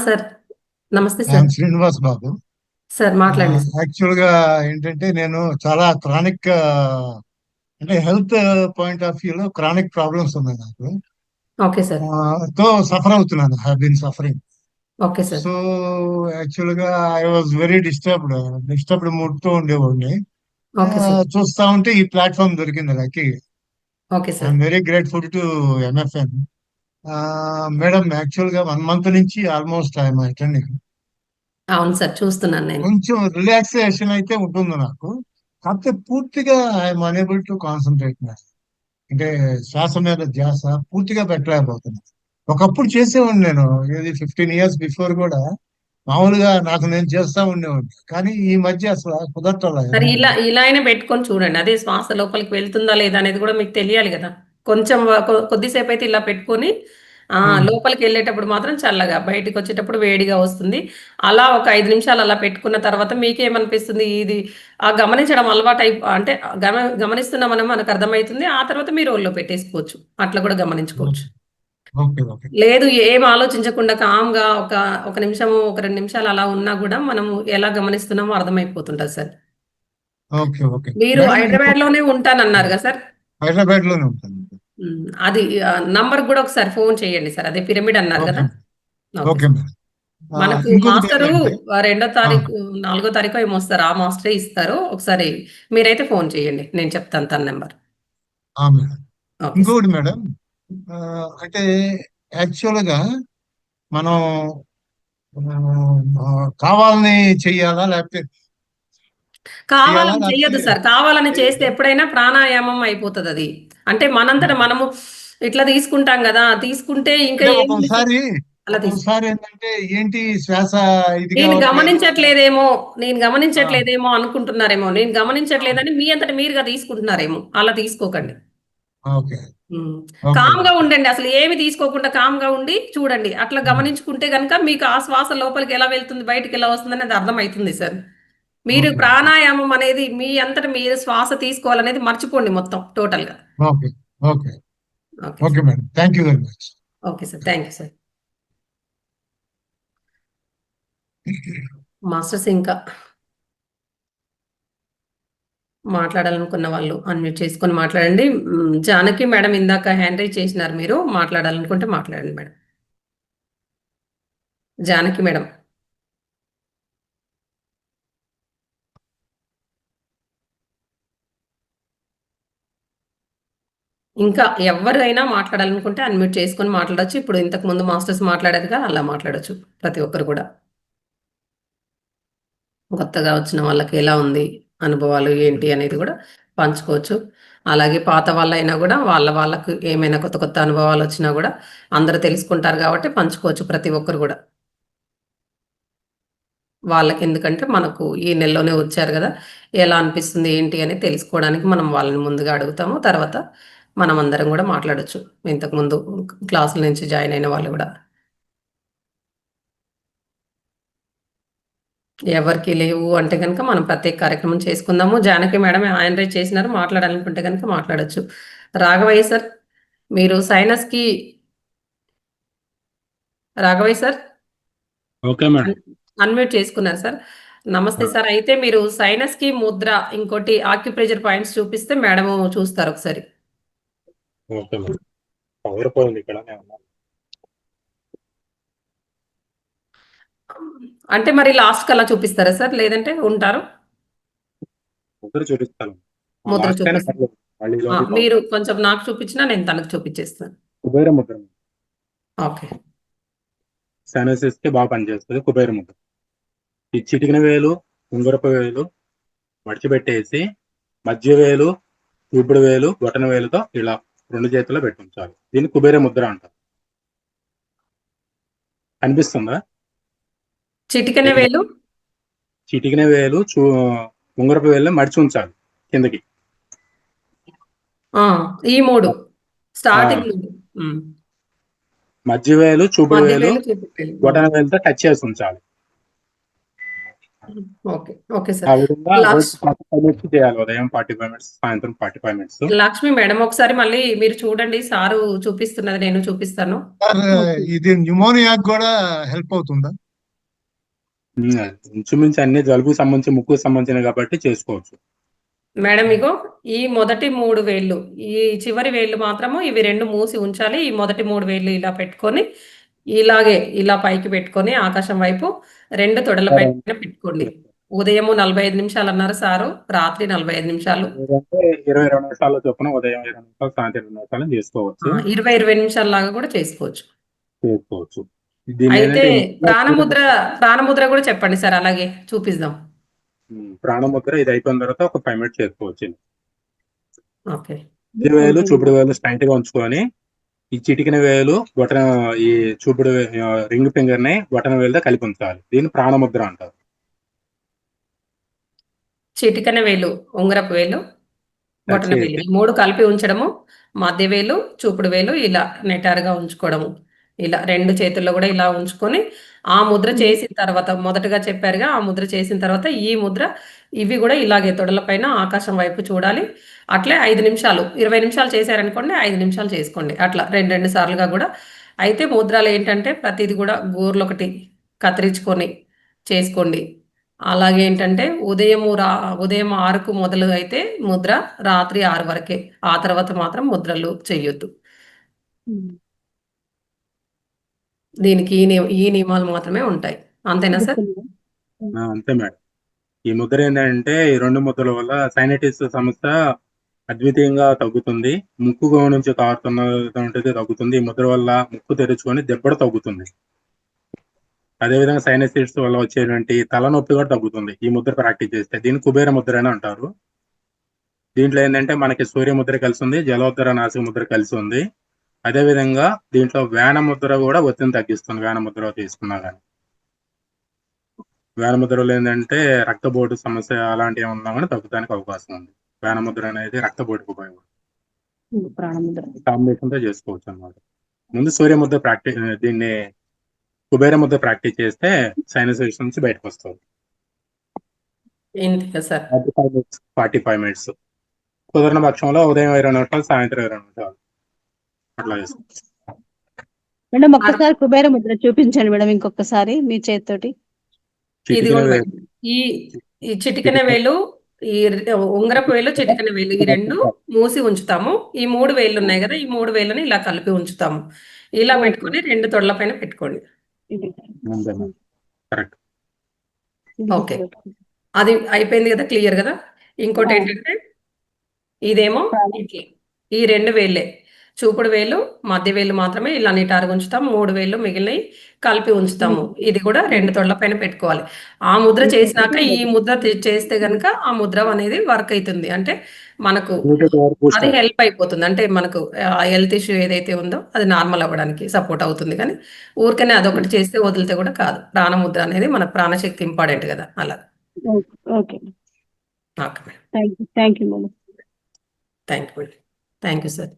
సార్. నమస్తే sir. I'm Srinivas Babu. Sir మాట్లాడండి సార్. యాక్చువల్గా ఏంటంటే నేను చాలా క్రానిక్ అంటే హెల్త్ పాయింట్ ఆఫ్ వ్యూలో క్రానిక్ ప్రాబ్లమ్స్ ఉన్నాయి నాకు. Okay sir. తో సఫర్ అవుతున్నాను. Have been suffering. Okay sir. So యాక్చువల్గా I was very disturbed mood తో ఉండేవాడిని. Okay sir. చూస్తా ఉంటే ఈ ప్లాట్ఫామ్ దొరికింది నాకు. Okay sir. I'm very grateful to MFN. Madam యాక్చువల్గా 1 month నుంచి ఆల్మోస్ట్ ఐఎమ్ అటెండింగ్. అవును సార్. చూస్తున్నాను నేను. కొంచెం రిలాక్సేషన్ అయితే ఉంటుంది నాకు. కాకపోతే పూర్తిగా I'm unable to concentrate madam. అంటే శ్వాస మీద ధ్యాస పూర్తిగా పెట్టలేకపోతున్నాను. ఒకప్పుడు చేసేవాడిని నేను. ఏది 15 years బిఫోర్ కూడా మామూలుగా నాకు నేను చేస్తా ఉండేవాడిని. కానీ ఈ మధ్య అసలు కుదరటంలా సరే ఇవన్నీ. ఇలా అయినా పెట్టుకొని చూడండి. అదే శ్వాస లోపలికి వెళ్తుందా లేదా అనేది కూడా మీకు తెలియాలి గదా! కొంచెం కొద్దిసేపయితే ఇలా పెట్టుకొని ఉమ్, లోపలికెళ్ళేటప్పుడు మాత్రం చల్లగా, బయటికొచ్చేటప్పుడు వేడిగా వస్తుంది. అలా ఒక 5 నిమిషాలు అలా పెట్టుకున్న తర్వాత మీకేమనిపిస్తుంది? ఇది గమనించడం అంటే గమనిస్తున్నామని మనకు అర్థమైతుంది. ఆ తర్వాత మీరు ఒళ్ళో పెట్టేసుకోవచ్చు. అట్లా కూడా గమనించుకోవచ్చు. ఓకే ఓకే లేదు ఏం ఆలోచించకుండా కామ్‌గా ఒక నిమిషము, ఒక 2 నిమిషాలు అలా ఉన్నా గూడా మనము ఎలా గమనిస్తున్నామో అర్థమైపోతుంటది సార్. ఓకే ఓకే మీరు మేడం. ఇంకొక హైదరాబాద్‌లోనే ఉంటానన్నారు గదా సార్? హైదరాబాద్ లోనే ఉంటాను. అది నంబర్‌కి గూడా ఒకసారి ఫోను చేయండి సార్. అదే పిరమిడ్ అన్నారు ఓకే గదా! Okay okay sir. మేడం. మనకు ఇంకొకటి మాస్టరు ఏంటంటే రెండో ఆ, తారీఖు, నాలుగో తారీఖో ఏమో వస్తారు. ఆ మాస్టరే ఇస్తారు. ఒకసారి మీరైతే ఫోను చేయండి. నేను చెప్తాను తన నంబర్. మేడం. Okay sir. ఇంకొకటి మేడం. ఆ, అంటే యాక్చువల్గా మనం కావాలని చెయ్యాలా లేకపోతే చెయ్యాలా కావాలని లేకపోతే చెయ్యొద్దు సార్. కావాలని చేస్తే చేయొద్దా? ఎప్పుడైనా ప్రాణాయామం అయిపోతదది. అంటే మనంతట మనము ఇట్లా తీసుకుంటాం గదా! తీసుకుంటే ఇంకా అంటే ఏం లేదు సార్. ఒక్కొక్కసారి అలా ఒక్కొక్కసారి ఏంటంటే ఏంటి శ్వాస ఇది నేను కావట్లేదు అని. గమనించట్లేదేమో, నేను ఆ, గమనించట్లేదేమో అనుకుంటున్నారేమో. నేను ఆ, గమనించట్లేదని మీ అంతట మీరుగా తీసుకుంటున్నారేమో. అలా తీసుకోకండి. ఓకే హ్మ్. ఓకే కామ్‌గా ఉండండి. అసలు ఏమి తీసుకోకుండా కామ్‌గా ఉండి చూడండి. అట్లా గమనించుకుంటే గనక మీకు ఆ శ్వాస లోపలికి ఎలా వెళ్తుంది, బయటికెలా వస్తుందనేది అర్థమైతుంది సార్. మీరు ఓకే ప్రాణాయామం అనేది మీ అంతట మీరు శ్వాస తీసుకోవాలనేది మర్చిపోండి మొత్తం టోటల్‌గా. Okay okay okay okay sir. Madam. Thank you very much. Okay sir. Thank you sir. Masters ఇంకా మాట్లాడాలనుకున్న వాళ్ళు అన్‌మ్యూట్ చేసుకొని మాట్లాడండి. జానకి మేడం ఇందాక హ్యాండ్ రైజ్ చేసినారు మీరు. మాట్లాడాలనుకుంటే మాట్లాడండి మేడం. జానకి మేడం. ఇంకా ఎవ్వరైనా మాట్లాడాలనుకుంటే అన్‌మ్యూట్ చేసుకొని మాట్లాడొచ్చు. ఇప్పుడు ఇంతకుముందు మాస్టర్స్ మాట్లాడారుగా అలా మాట్లాడొచ్చు. ప్రతి ఒక్కరు కూడా. కొత్తగా వచ్చిన వాళ్ళకి ఎలా ఉంది? అనుభవాలు ఏంటి అనేది కూడా పంచుకోవచ్చు. అలాగే పాత వాళ్ళైనా కూడా వాళ్ళకు ఏమైనా కొత్త కొత్త అనుభవాలు వచ్చినా కూడా అందరూ తెలుసుకుంటారు కాబట్టి పంచుకోవచ్చు ప్రతి ఒక్కరు కూడా. వాళ్ళకి ఎందుకంటే మనకు ఈ నెలలోనే వచ్చారు కదా! ఎలా అనిపిస్తుంది ఏంటి అని తెలుసుకోవడానికి మనం వాళ్ళని ముందుగా అడుగుతాము. తర్వాత మనం అందరం కూడా మాట్లాడొచ్చు. ఇంతకుముందు క్లాసుల నుంచి జాయిన్ అయిన వాళ్ళు కూడా. ఎవరికీ లేవు అంటే గనుక మనం ప్రత్యేక కార్యక్రమం చేసుకుందాము. జానకి మేడం హ్యాండ్ రైజ్ చేసినారు. మాట్లాడాలనుకుంటే గనుక మాట్లాడొచ్చు. రాఘవయ్య సార్ మీరు సైనస్‌కి Raghavayya sir okay madam. Unmute చేసుకున్నారు సార్. నమస్తే సార్. అయితే మీరు సైనస్‌కి ముద్ర ఇంకోటి ఆక్యుప్రెషర్ పాయింట్స్ చూపిస్తే మేడము చూస్తారు ఒకసారి. Okay madam. పవర్ పోయింది ఇక్కడ. అంటే మరి లాస్ట్‌కి అలా చూపిస్తారా సార్? లేదంటే ఉంటారు? ముద్ర చూపిస్తాను. ముద్ర లాస్ట్ అయినా చూపిస్తారు. పర్లేదు. మళ్ళీ ఆ! లోపలికి మీరు కొంచెం నాకు చూపించినా నేను తనకు చూపించేస్తాను. కుబేర ముద్ర ఓకే. సైనసిస్ కి బాగా పనిచేస్తుంది కుబేర ముద్ర. ఈ చిటికిన వేలు, ఉంగరపు వేలు మడిచిపెట్టేసి మధ్య వేలు, చూపుడు వేలు, బొటన వేలుతో ఇలా 2 చేతుల్లో పెట్టి ఉంచాలి. దీన్ని కుబేర ముద్ర అంటారు. కనిపిస్తుందా? చిటికెన వేలు చిటికిన వేలు ఉంగరపు వేలు మడిచి ఉంచాలి కిందకి. ఆ! ఈ 3 స్టార్టింగ్ 3. మధ్య వేలు, చూపుడు మధ్య వేలు, వేలు, చూపుడు వేలు. బొటన వేలుతో టచ్ చేసి ఉంచాలి. ఓకే. ఓకే ఆ సార్. విధంగా రోజు 45 మినిట్స్ చేయాలి. ఉదయం 45 మినిట్స్, సాయంత్రం 45 మినిట్స్. లక్ష్మి మేడం ఒకసారి మళ్ళీ మీరు చూడండి. సారు చూపిస్తున్నది నేను చూపిస్తాను. సార్ ఇది న్యూమోనియాకి కూడా హెల్ప్ అవుతుందా? ఇంచుమించు అన్ని జలుబుకు సంబంధించి, ముక్కుకు సంబంధించినవి కాబట్టి చేసుకోవచ్చు. మేడం ఇగో ఈ మొదటి 3 వేళ్ళు, ఈ చివరి వేళ్ళు మాత్రము ఇవి 2 మూసి ఉంచాలి. ఈ మొదటి 3 వేళ్ళు ఇలా పెట్టుకొని ఇలాగే ఇలా పైకి పెట్టుకొని ఆకాశం వైపు 2 తొడల పైన పెట్టుకోండి. ఉదయము 45 నిమిషాలు అన్నారు సారు. రాత్రి 45 నిమిషాలు. లేదంటే 20 నిమిషాల చొప్పున ఉదయం 20 నిమిషాలు, సాయంత్రం 20 నిమిషాలు చేసుకోవచ్చు. 20 నిమిషాల లాగా కూడా చేసుకోవచ్చు. దీన్ని అయితే ఏంటంటే ప్రాణముద్ర కూడా చెప్పండి సార్. అలాగే చూపిద్దాం. ప్రాణముద్ర ఇది అయిపోయిన తర్వాత ఒక 5 మినిట్స్ చేసుకోవచ్చు. ఓకే. మధ్య వేలు, చూపుడు వేలు స్ట్రైట్ గా ఉంచుకొని ఈ చిటికిన వేలు బొటన ఈ చూపుడు రింగ్ ఫింగర్ ని బొటన వేలుతో కలిపి ఉంచాలి. దీన్ని ప్రాణముద్ర అంటారు. చిటికెన వేలు, ఉంగరపు వేలు, బొటన వేలు ఈ 3 కలిపి ఉంచడము. మధ్య వేలు, చూపుడు వేలు ఇలా నిటారుగా ఉంచుకోవడము. ఇలా 2 చేతుల్లో కూడా ఇలా ఉంచుకొని ఆ ముద్ర చేసిన తర్వాత మొదటగా చెప్పారుగా ఆ ముద్ర చేసిన తర్వాత ఈ ముద్ర ఇవి కూడా ఇలాగే తొడల పైన ఆకాశం వైపు చూడాలి. అట్లే 5 నిమిషాలు 20 నిమిషాలు చేశారనుకోండి 5 నిమిషాలు చేసుకోండి. అట్లా 2 సార్లుగా కూడా. అయితే ముద్రలు ఏంటంటే ప్రతిది కూడా గోర్లు ఒకటి కత్తిరించుకొని చేసుకోండి. అలాగే ఏంటంటే ఉదయం 6కు మొదలు అయితే ముద్ర రాత్రి 6 వరకే. ఆ తర్వాత మాత్రం ముద్రలు చెయ్యొద్దు. దీనికి ఈ నియమాలు మాత్రమే ఉంటాయి. అంతేనా సార్? అంతే మేడం. ఈ ముద్ర ఏంటంటే ఈ 2 ముద్రల వల్ల సైనటిస్ సమస్య అద్వితీయంగా తగ్గుతుంది. ముక్కు నుంచి కారుతున్నది తగ్గుతుంది. ఈ ముద్ర వల్ల ముక్కు తెరుచుకొని దెబ్బడ తగ్గుతుంది. అదేవిధంగా సైనసిటిస్ వల్ల వచ్చేటువంటి తలనొప్పి కూడా తగ్గుతుంది ఈ ముద్ర ప్రాక్టీస్ చేస్తే. దీన్ని కుబేర ముద్ర అని అంటారు. దీంట్లో ఏంటంటే మనకి సూర్య ముద్ర కలిసి ఉంది, జలోత్తర నాసిక ముద్ర కలిసి ఉంది. అదేవిధంగా దీంట్లో వేణ ముద్ర కూడా ఒత్తిడిని తగ్గిస్తుంది. వేణ ముద్ర తీసుకున్నా కానీ వేణ ముద్రలో ఏంటంటే రక్తపోటు సమస్య అలాంటివి ఏమన్నా కానీ తగ్గడానికి అవకాశం ఉంది. వేణ ముద్ర అనేది రక్తపోటుకు ఉపయోగపడుతుంది. కాంబినేషన్ తో చేసుకోవచ్చు అన్నమాట. ముందు సూర్య ముద్ర ప్రాక్టీస్, దీన్ని కుబేర ముద్ర ప్రాక్టీస్ చేస్తే సైనసైటిస్ నుంచి బయటకు వస్తుంది. 45 మినిట్స్ కుదరని పక్షంలో ఉదయం 20 నిమిషాలు, సాయంత్రం 20 నిమిషాలు అట్లా చేసుకోవచ్చు. మేడం ఒక్కసారి కుబేర ముద్ర చూపించండి మేడం ఇంకొకసారి మీ చేతితోటి. ఈ చిటికెన వేలు, ఈ ఉంగరపు వేలు, చిటికెన వేలు ఈ 2 మూసి ఉంచుతాము. ఈ 3 వేళ్ళు ఉన్నాయి కదా, ఈ 3 వేళ్ళని ఇలా కలిపి ఉంచుతాము. ఇలా పెట్టుకొని 2 తొడల పైన పెట్టుకోండి. కరెక్ట్. ఓకే. అది అయిపోయింది కదా, క్లియర్ కదా. ఇంకోటి ఏంటంటే ఇదేమో ఇట్లా ఈ 2 వేళ్ళే చూపుడు వేలు, మధ్య వేలు మాత్రమే ఇలా నిటారుగా ఉంచుతాం. 3 వేళ్ళు మిగిలినవి కలిపి ఉంచుతాము. ఇది కూడా 2 తొడల పైన పెట్టుకోవాలి. ఆ ముద్ర చేసినాక ఈ ముద్ర చేస్తే గనుక ఆ ముద్ర అనేది వర్క్ అవుతుంది. అంటే మనకు ఇమ్యూనిటీ పవర్ బూస్ట్ అది అవుతుంది. హెల్ప్ అయిపోతుంది. అంటే మనకు హెల్త్ ఇష్యూ ఏదైతే ఉందో అది నార్మల్ అవ్వడానికి సపోర్ట్ అవుతుంది. కానీ ఊరికనే అదొకటి చేస్తే వదిలితే కూడా కాదు. ప్రాణముద్ర అనేది మన ప్రాణశక్తి ఇంపార్టెంట్ కదా! అలా. Okay okay madam. Thank you madam. Thank you. Thank you sir.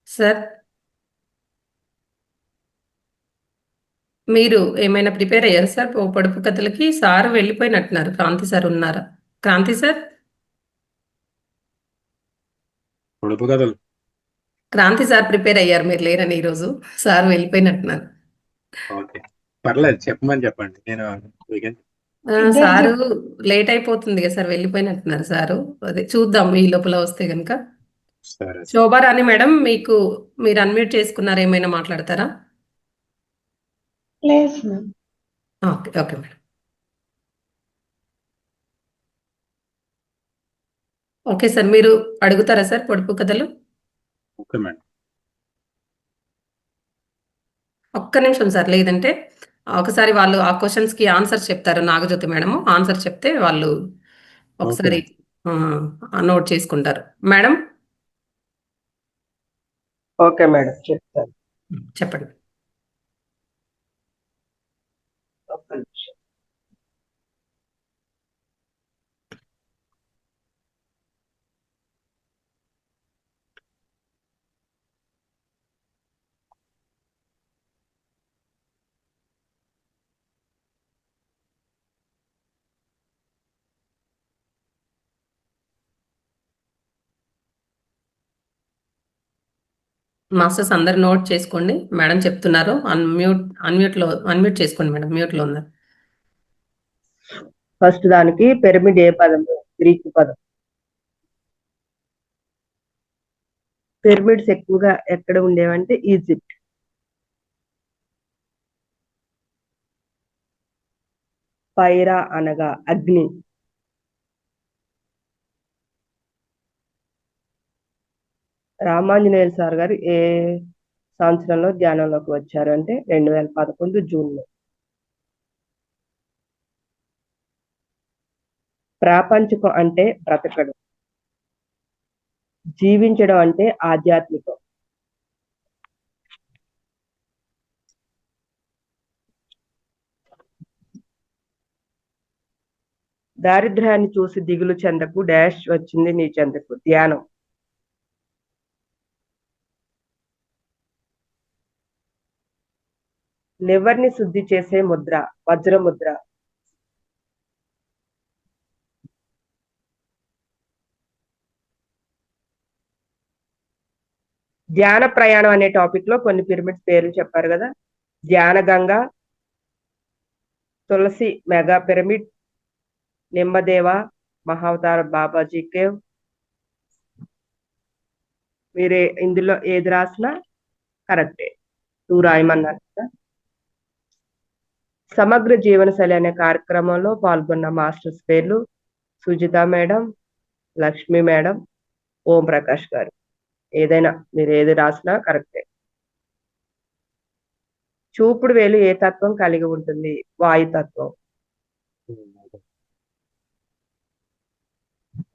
Sir మీరు ఏమైనా ప్రిపేర్ అయ్యారా సార్ పొడుపు కథలకి? సార్ వెళ్ళిపోయినట్టున్నారు. క్రాంతి సార్ ఉన్నారా? క్రాంతి సార్? పొడుపు కథలు క్రాంతి సార్ ప్రిపేర్ అయ్యారు. మీరు లేరని ఈరోజు. సార్ వెళ్ళిపోయినట్టున్నారు. ఓకే, పర్లేదు, చెప్పండి. నేను weekend సారు లేట్ అయిపోతుంది కదా సార్, వెళ్ళిపోయినట్టున్నారు సారు. అదే చూద్దాం ఈ లోపల వస్తే కనుక. సరే. శోభారాణి మేడం, మీరు అన్మ్యూట్ చేసుకున్నారు, ఏమైనా మాట్లాడతారా? లేదు. Okay okay madam. Okay sir, మీరు అడుగుతారా సార్ పొడుపు కథలు? Okay madam. ఒక్క నిమిషం సార్, లేదంటే ఒకసారి వాళ్ళు ఆ క్వశ్చన్స్కి ఆన్సర్ చెప్తారు. నాగజ్యోతి మేడం ఆన్సర్ చెప్తే వాళ్ళు ఒకసారి నోట్ చేసుకుంటారు. మేడం ఓకే మేడం, చెప్తాను. చెప్పండి. ఒక్క నిమిషం. మాస్టర్స్ అందరు నోట్ చేసుకోండి. మేడం చెప్తున్నారు. అన్మ్యూట్ చేసుకోండి మేడం, మ్యూట్లో ఉన్నారు. ఫస్ట్ దానికి పిరమిడ్ ఏ పదము? గ్రీకు పదం. పిరమిడ్స్ ఎక్కువగా ఎక్కడ ఉండేవంటే ఈజిప్ట్. పైరా అనగా అగ్ని. రామాంజనేయులు సార్ గారు ఏ సంవత్సరంలో ధ్యానంలోకి వచ్చారు అంటే 2011 జూన్లో. ప్రాపంచికం అంటే బ్రతకడం, జీవించడం అంటే ఆధ్యాత్మికం. దారిద్ర్యాన్ని చూసి దిగులు చెందకు, డాష్ వచ్చింది నీ చెందకు. ధ్యానం. లివర్ ని శుద్ధి చేసే ముద్ర, వజ్రముద్ర. ధ్యాన ప్రయాణం అనే టాపిక్ లో కొన్ని పిరమిడ్స్ పేర్లు చెప్పారు కదా. Dhyana Ganga, Tulasi mega pyramid, Nimmadeva, Mahavatara Babaji cave. మీరే ఇందులో ఏది రాసినా కరెక్టే. 2 రాయమన్నారు కదా. సమగ్ర జీవనశైలి అనే కార్యక్రమంలో పాల్గొన్న మాస్టర్స్ పేర్లు సుజిత మేడం, లక్ష్మి మేడం, ఓం ప్రకాష్ గారు. ఏదైనా మీరు ఏది రాసినా కరెక్టే. చూపుడు వేలు ఏ తత్వం కలిగి ఉంటుంది? వాయుతత్వం.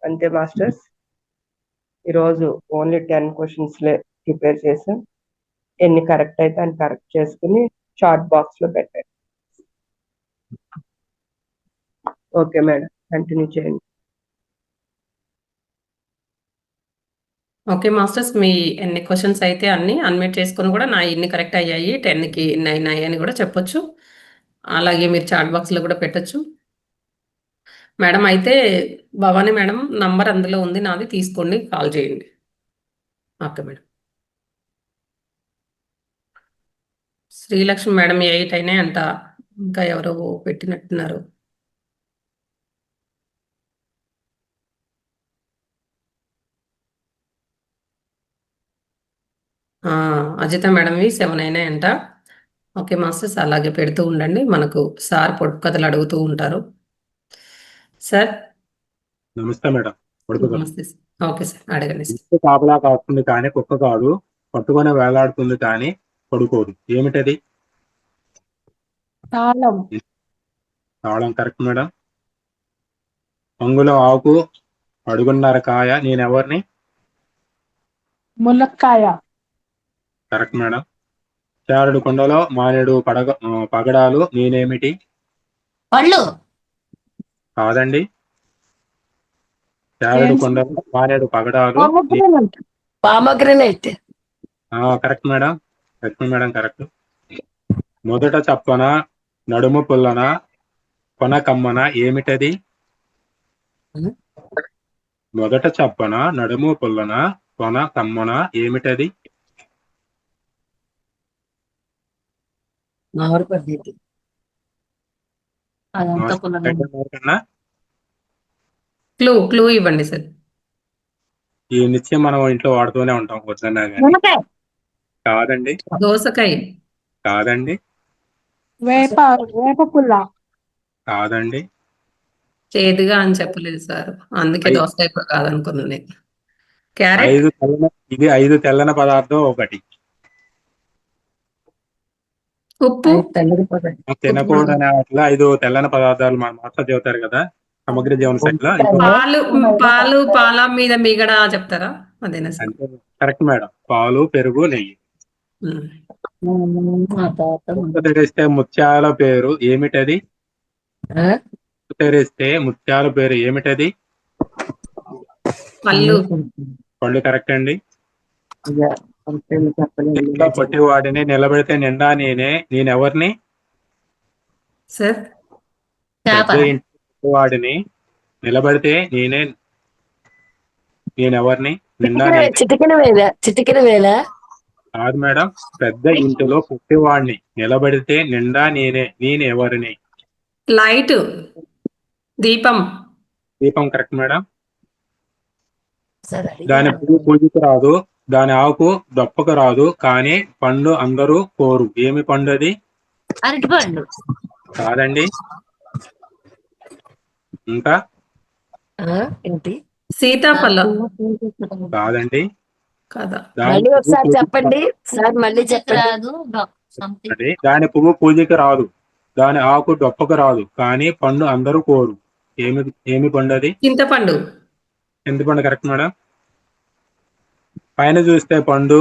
అంతే మాస్టర్స్. ఈరోజు ఓన్లీ 10 క్వశ్చన్స్ ప్రిపేర్ చేసాం. ఎన్ని కరెక్ట్ అయితే అని కరెక్ట్ చేసుకుని చాట్ బాక్స్ లో పెట్టండి. ఓకే మేడం, కంటిన్యూ చేయండి. ఓకే మాస్టర్స్, మీ ఎన్ని క్వశ్చన్స్ అయితే అన్ని అన్మ్యూట్ చేసుకొని కూడా నా ఇన్ని కరెక్ట్ అయ్యాయి, 10కి ఇన్ని అయినాయి అని కూడా చెప్పొచ్చు. అలాగే మీరు చాట్ బాక్స్లో కూడా పెట్టొచ్చు. మేడం అయితే భవానీ మేడం నంబర్ అందులో ఉంది, నాది తీసుకోండి, కాల్ చేయండి. Okay madam. శ్రీలక్ష్మి మేడం 8 అయినాయి అంట, ఇంకా ఎవరో పెట్టినట్టున్నారు. అజిత మేడంవి 7 అయినాయంట. ఓకే మాస్టర్స్, అలాగే పెడుతూ ఉండండి. మనకు సార్ పొడుపు కథలు అడుగుతూ ఉంటారు. సార్ నమస్తే మేడం. పొడుపు కథ. నమస్తే సార్. ఓకే సార్, అడగండి సార్. కుక్క కాపలా కాస్తుంది కానీ కుక్క కాదు, పట్టుకొని వేలాడుతుంది కానీ పడుకోదు. ఏమిటది? తాళం. తాళం కరెక్ట్ మేడం. అంగుళం ఆకు, అడుగున్నర కాయ, నేనెవరిని? ములక్కాయ. Correct madam. చారుడు కొండలో మానేడు పగడాలు, నేనేమిటి? పళ్ళు. కాదండి. చారుడు ఏంటి? కొండలో మానేడు పగడాలు, pomegranate. Correct madam. Correct madam, correct. మొదట చప్పన, నడుము పుల్లన, కొన కమ్మన, ఏమిటది? మొదట చప్పన, నడుము పుల్లన, కొన కమ్మన, ఏమిటది? మామిడి పద్ధతి. అదంతా పుల్లన. క్లూ ఇవ్వండి సార్. ఈ నిత్యం మనం ఇంట్లో వాడుతూనే ఉంటాం వద్దన్నా కానీ. మునక్కాయ. కాదండి. దోసకాయ. కాదండి. వేప పుల్ల. కాదండి. చేదుగా అని చెప్పలేదు సార్, అందుకే దోసకాయ కూడా కాదనుకున్నాను నేను. క్యారెట్. ఇది 5 తెల్లన పదార్థం ఒకటి. ఉప్పు. తినకూడని వాటిలో 5 తెల్లని పదార్థాలు మన మాస్టర్ చెబుతారు కదా సమగ్ర జీవన శైలిలో. పాలు పాల మీద మిగడ చెప్తారా? అదేనా సార్? Correct madam. పాలు, పెరుగు, నెయ్యి. తెరిస్తే ముత్యాల పేరు ఏమిటది? తెరిస్తే ముత్యాల పేరు ఏమిటది? పళ్ళు కరెక్ట్ అండి. పొట్టి వాడిని నిలబెడితే నిండా నేనెవరిని? సార్ వాడిని నిలబడితే నేనెవరిని? నిండా చిటికిన వేల. కాదు మేడం. పెద్ద ఇంటిలో పుట్టివాడిని నిలబడితే నిండా నేనెవరిని? లైట్. దీపం. దీపం కరెక్ట్ మేడం. దాని పువ్వు పూజకు రాదు, దాని ఆకు దొప్పకు రాదు, కానీ పండు అందరూ కోరు. ఏమి పండు అది? అరటిపండు. కాదండి. ఇంకా ఏంటి? సీతాఫలం. కాదండి. కాదా? మళ్ళీ ఒకసారి చెప్పండి సార్, మళ్ళీ చెప్పరాదు. దాని పువ్వు పూజకి రాదు, దాని ఆకు దొప్పకు రాదు, కానీ పండు అందరూ కోరు. ఏమి పండు అది? చింతపండు. చింతపండు కరెక్ట్ మేడం. పైన చూస్తే పండు,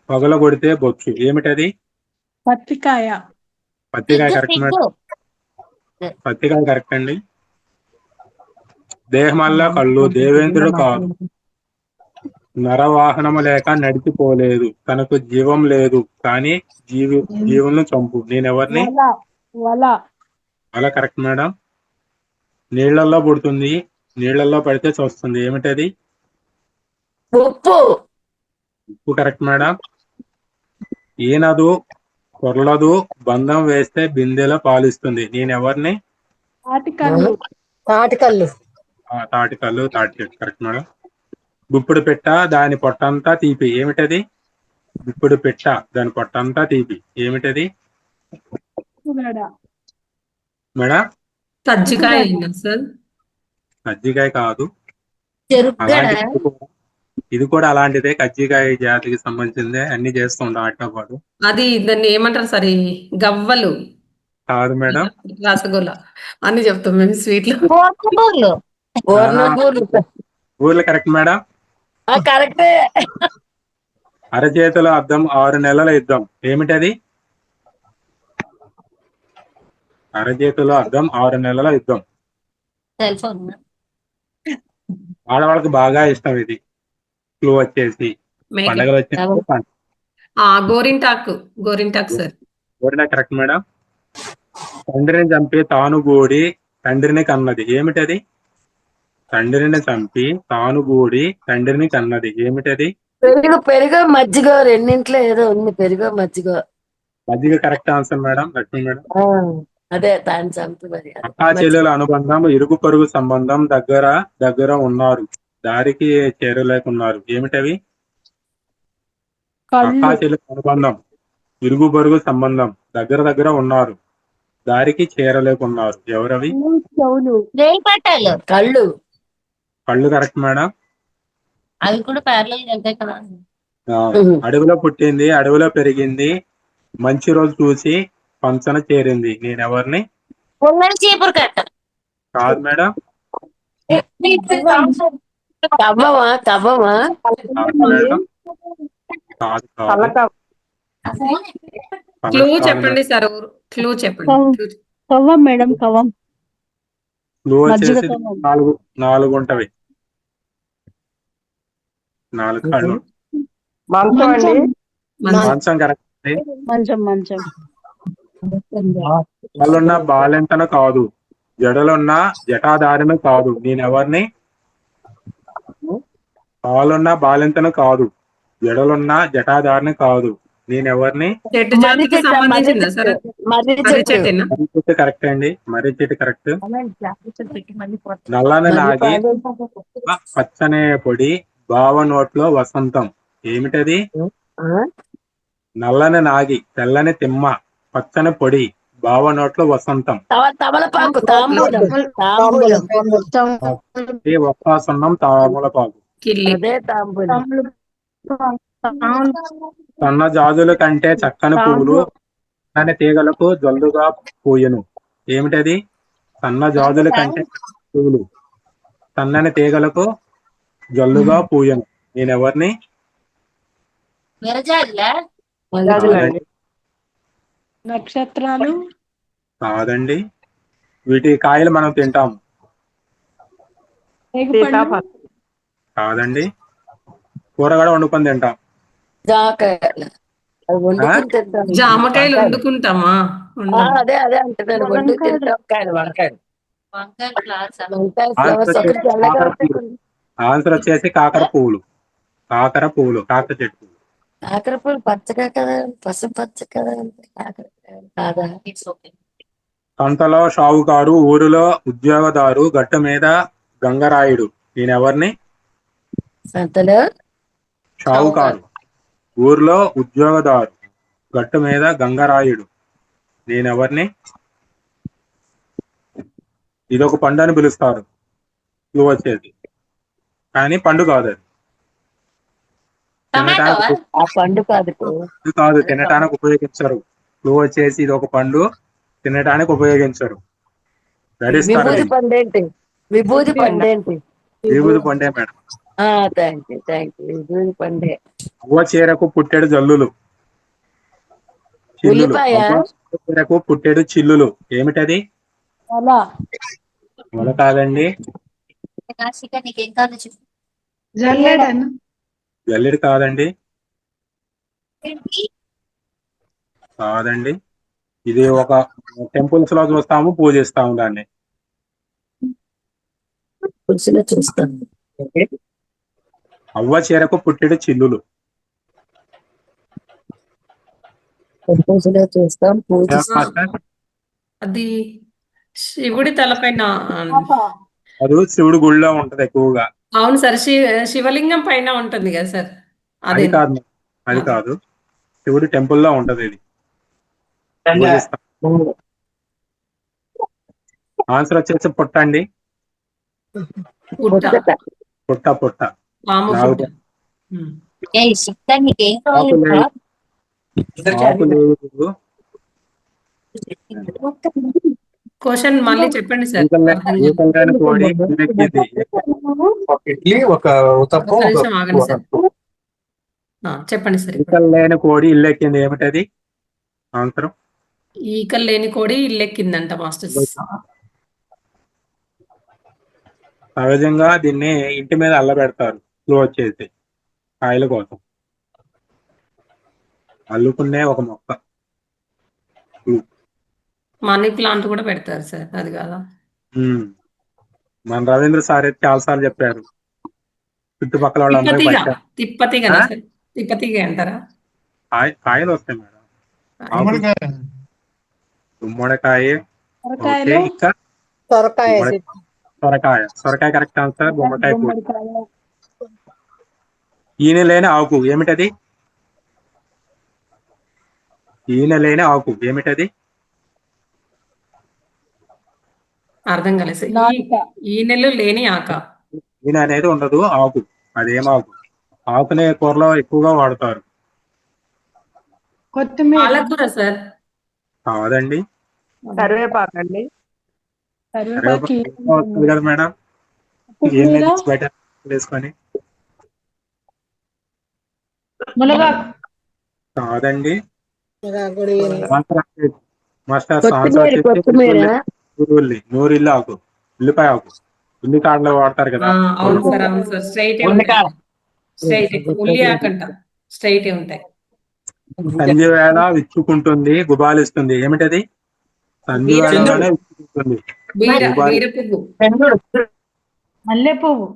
పగల కొడితే బొచ్చు. ఏమిటది? పత్తికాయ. పత్తికాయ కరెక్ట్ మేడం. పత్తికాయ కరెక్ట్ అండి. దేహమల్లా కళ్ళు, దేవేంద్రుడు కాదు, నరవాహనము లేక నడిచిపోలేదు, తనకు జీవం లేదు, కానీ జీవులను చంపు. నేనెవరిని? అలా కరెక్ట్ మేడం. నీళ్లలో పుడుతుంది, నీళ్లలో పడితే చూస్తుంది. ఏమిటది? ఉప్పు. ఉప్పు కరెక్ట్ మేడం. ఈనదు, కొర్లదు, బంధం వేస్తే బిందెలో పాలిస్తుంది. నేనెవరిని? తాటికల్లు. తాటికల్లు, తాటి చెట్టు కరెక్ట్ మేడం. గుప్పుడు పెట్ట, దాని పొట్టంతా తీపి. ఏమిటది? గుప్పుడు పెట్ట, దాని పొట్టంతా తీపి. ఏమిటది మేడం? కజ్జికాయ సార్. కజ్జికాయ కాదు. చెరుకు. ఇది కూడా అలాంటిదే, కజ్జికాయ జాతికి సంబంధించిందే. అన్ని చేస్తూ ఉంటాం వాటితో పాటు. అది దాన్ని ఏమంటారు సార్? గవ్వలు. కాదు మేడం. రసగుల్లా అన్ని చెప్తాం మేము. స్వీట్లు. ఊర్లు కరెక్ట్ మేడం. కరెక్టే. అరచేతిలో అద్దం, 6 నెలల యుద్ధం. ఏమిటది? అరచేతిలో అద్దం, 6 నెలల యుద్ధం. Cell phone. ఆడవాళ్ళకి బాగా ఇష్టం ఇది. క్లూ వచ్చేసి పండగలు వచ్చేసి గోరింటాకు సార్. గోరింటాకు కరెక్ట్ మేడం. తండ్రిని చంపి తాను గూడి తండ్రిని కన్నది. ఏమిటది? తండ్రిని చంపి తాను గూడి తండ్రిని కన్నది. ఏమిటది? పెరుగు మజ్జిగ, రెండింట్లో ఏదో ఉంది. పెరుగు మజ్జిగ. మజ్జిగ correct answer madam. Lakshmi madam. అదే దాని చంపి మరి. అక్కా చెల్లెల అనుబంధం, ఇరుగు పొరుగు సంబంధం, దగ్గర ఉన్నారు, దారికి చేరలేకున్నారు. ఏమిటవి? అక్కా చెల్లెల అనుబంధం, ఇరుగు పొరుగు సంబంధం, దగ్గర ఉన్నారు, దారికి చేరలేకున్నారు. ఎవరవి? కళ్ళు కరెక్ట్ మేడం. అవి కూడా ప్యారలల్ వెళ్తాయి కదా. అడవిలో పుట్టింది, అడవిలో పెరిగింది, మంచి రోజు చూసి పంచన చేరింది. నేనెవరిని? ఉన్నది చీపురు కట్ట. కాదు మేడం. కవ్వమా కవ్వమా? కాదు మేడం. కాదు కాదు. పలక క్లూ పలక కాదు చెప్పండి మేడం. సార్. క్లూ చెప్పండి. కవ్వం కవ్వం మేడం, కవ్వం. క్లూ మజ్జిగ వచ్చేసి కవ్వం. నాలుగు ఉంటవి. 4 కాళ్ళు. మంచం అండి. మంచి మంచం కరెక్ట్ అండి. మంచం మంచం. వాళ్ళున్న బాలెంతన కాదు, జడలున్న జటాధారిన కాదు. నేనెవరిని? పాలున్న బాలెంతన కాదు, జడలున్న జటాధారిని కాదు. నేనెవరిని? చెట్టు మర్రి జాతికి చెట్టు, మర్రి సంబంధించిందా సార్? చెట్టు, మర్రి మర్రి చెట్టు. చెట్టేనా? మర్రి చెట్టు కరెక్ట్ అండి. మర్రి చెట్టు కరెక్ట్. నల్లని నాగి పచ్చనే పొడి బావ నోట్లో వసంతం. ఏమిటది? నల్లని నాగి తెల్లని తిమ్మ పచ్చని పొడి బావ నోట్లో వసంతం. తమలపాకు, తాంబూలం. తాంబూలం. ఏ ఒక్కాసున్నం తాములపాకు. కిల్లి. అదే తాంబూలం. సన్న జాజుల కంటే చక్కని పువ్వులు సన్నని తీగలకు జల్లుగా పూయను. ఏమిటది? సన్న జాజుల కంటే చక్కని పువ్వులు సన్నని తీగలకు జల్లుగా పూయను. నేనెవరిని? జాజులండి. నక్షత్రాలు. కాదండి. వీటి కాయలు మనం తింటాం. రేగుపళ్ళు. సీతాఫలం. కాదండి. కూరగాడ వండుకొని తింటాం. జామకాయలు. అవి వండుకుని తింటాం. జామకాయలు వండుకుంటామా? అదే అదే అంటున్నాను. వండు తింటాం. వంకాయ ఫ్లవర్స్ ఒకటి తెల్లగా ఉంటాయి. ఆన్సర్ వచ్చేసి కాకర పువ్వులు. కాకర పువ్వులు, కాకర చెట్టు. కాకర పూలు పచ్చగా కదా, పసుపు పచ్చ కదా. కాదా? సంతలో షావుకారు, ఊరిలో ఉద్యోగదారు, గట్టు మీద గంగరాయుడు. నేనెవరిని? సంతలో షావుకారు, ఊర్లో ఉద్యోగదారు, గట్టు మీద గంగరాయుడు. నేనెవరిని? ఇదొక పండు అని పిలుస్తారు. ఇవి వచ్చేది కానీ పండు కాదు. అది తినటానికి ఆ పండు కాదు. కాదు, తినటానికి ఉపయోగించరు. నువ్వు వచ్చేసి ఇది ఒక పండు, తినటానికి ఉపయోగించరు. గడిస్తారు. విభూది పండేంటి? విభూది పండేంటి? విభూది పండే మేడం. Thank you. విభూది పండే. అవ్వ చీరకు పుట్టెడు జల్లులు చిల్లులు. ఉల్లిపాయ. అవ్వ చీరకు పుట్టెడు చిల్లులు. ఏమిటది? అలా. మొల కాదండి. జల్లెడను. జల్లెడు కాదండి. కాదండి. ఇది ఒక టెంపుల్స్ లో చూస్తాము, పూజిస్తాము దాన్ని. పులుసులో చూస్తాం. అవ్వ చీరకు పుట్టెడు చిల్లులు. పులుసులో చూస్తాం, పూజిస్తాం. అది శివుడి తలపైన. అది శివుడు గుళ్ళో ఉంటది ఎక్కువగా. అవును సార్. శివలింగం పైన ఉంటుంది కదా సార్? అది కాదు. అది కాదు. శివుడి టెంపుల్లో ఉంటది ఇది. పూజిస్తాం. ఆన్సర్ వచ్చేసి పుట్ట అండి. పుట్ట. పుట్ట పుట్ట. పాము పుట్ట. ఆకు లేదు. క్వశ్చన్ మళ్ళీ చెప్పండి సార్. ఈకల్లేని కోడి ఇల్లెక్కింది. ఒక్క నిమిషం ఆగండి సార్. చెప్పండి సార్. ఈకల్లేని కోడి ఇల్లెక్కింది. ఏమిటది? ఆన్సర్. ఈకలు లేని కోడి ఇల్లెక్కిందంట మాస్టర్స్. సహజంగా దీన్ని ఇంటి మీద అల్లబెడతారు. ఫ్లో వచ్చేసి కాయల కోసం అల్లుకునే ఒక మొక్క. మనీ ప్లాంట్ కూడా పెడతారు సార్. అది కాదా? మన రవీంద్ర సార్ అయితే చాలా సార్లు చెప్పారు. చుట్టుపక్కల వాళ్ళందరూ తిప్పతీగనా సార్? తిప్పతీగ అంటారా? కాయలు వస్తాయి మేడం. గుమ్మడికాయ. గుమ్మడికాయ. సొరకాయలు. ఇంకా సొరకాయ. సొరకాయ కరెక్ట్ ఆన్సర్. గుమ్మడికాయ కూడా. ఈయన లేని ఆకు. ఏమిటది? ఈయన లేని ఆకు. ఏమిటది? అర్థం కాలేదు సార్. ఈ నెలలు లేని ఆక. ఈయన అనేది ఉండదు, ఆకు. అదేం ఆకు? ఆకునే కూరలో ఎక్కువగా వాడతారు. కొత్తిమీర. పాలకూర సార్. కాదండి. కరివేపాకండి. కరివేపాకు కరివేపాకు వస్తుంది కదా మేడం, కొత్తిమీర ఏంటంటే బయట వేసుకొని. మునగాకు కాదండి. కొత్తిమీర మాస్టర్ ఆన్సర్ వచ్చేసి కొత్తిమీర నూరిల్లి ఆకు, ఉల్లిపాయ ఆకు, ఉల్లికాడలో వాడతారు కదా. అవును సార్, అవును సార్, స్ట్రైట్ ఉంటాయి. స్ట్రైట్ ఉల్లి ఆకంట స్ట్రైట్ ఉంటాయి. సంధ్య వేళ విచ్చుకుంటుంది, గుబాలిస్తుంది. ఏమిటది? సంధ్య బీర వేళలోనే విచ్చుకుంటుంది, బీర గుబాలి. బీర పువ్వు మల్లె పువ్వు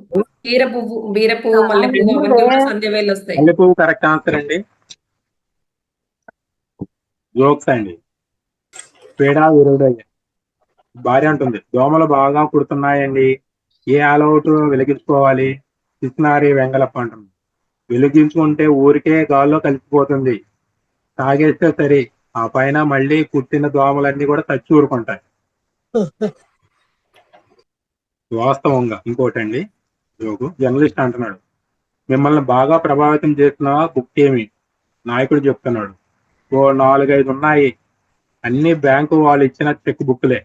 బీర పువ్వు మల్లె పువ్వు అవన్నీ కూడా సంధ్య వేళ్ళు వస్తాయి. మల్లె పువ్వు కరెక్ట్ ఆన్సర్ అండి. జోక్స్ అండి. పేడ విరుడయ్య భార్య అంటుంది, దోమలు బాగా కుడుతున్నాయండి, ఏ ఆలౌట్ వెలిగించుకోవాలి? పిసినారి వెంగళప్ప అంటుంది, వెలిగించుకుంటే ఊరికే గాల్లో కలిసిపోతుంది, తాగేస్తే సరే, ఆ పైన మళ్ళీ కుట్టిన దోమలన్నీ కూడా చచ్చి ఊరుకుంటాయి. వాస్తవంగా. ఇంకోటండి జోగు, జర్నలిస్ట్ అంటున్నాడు, మిమ్మల్ని బాగా ప్రభావితం చేసిన బుక్ ఏమి? నాయకుడు చెప్తున్నాడు, ఓ 4-5 ఉన్నాయి, అన్ని బ్యాంకు వాళ్ళు ఇచ్చిన చెక్ బుక్లే.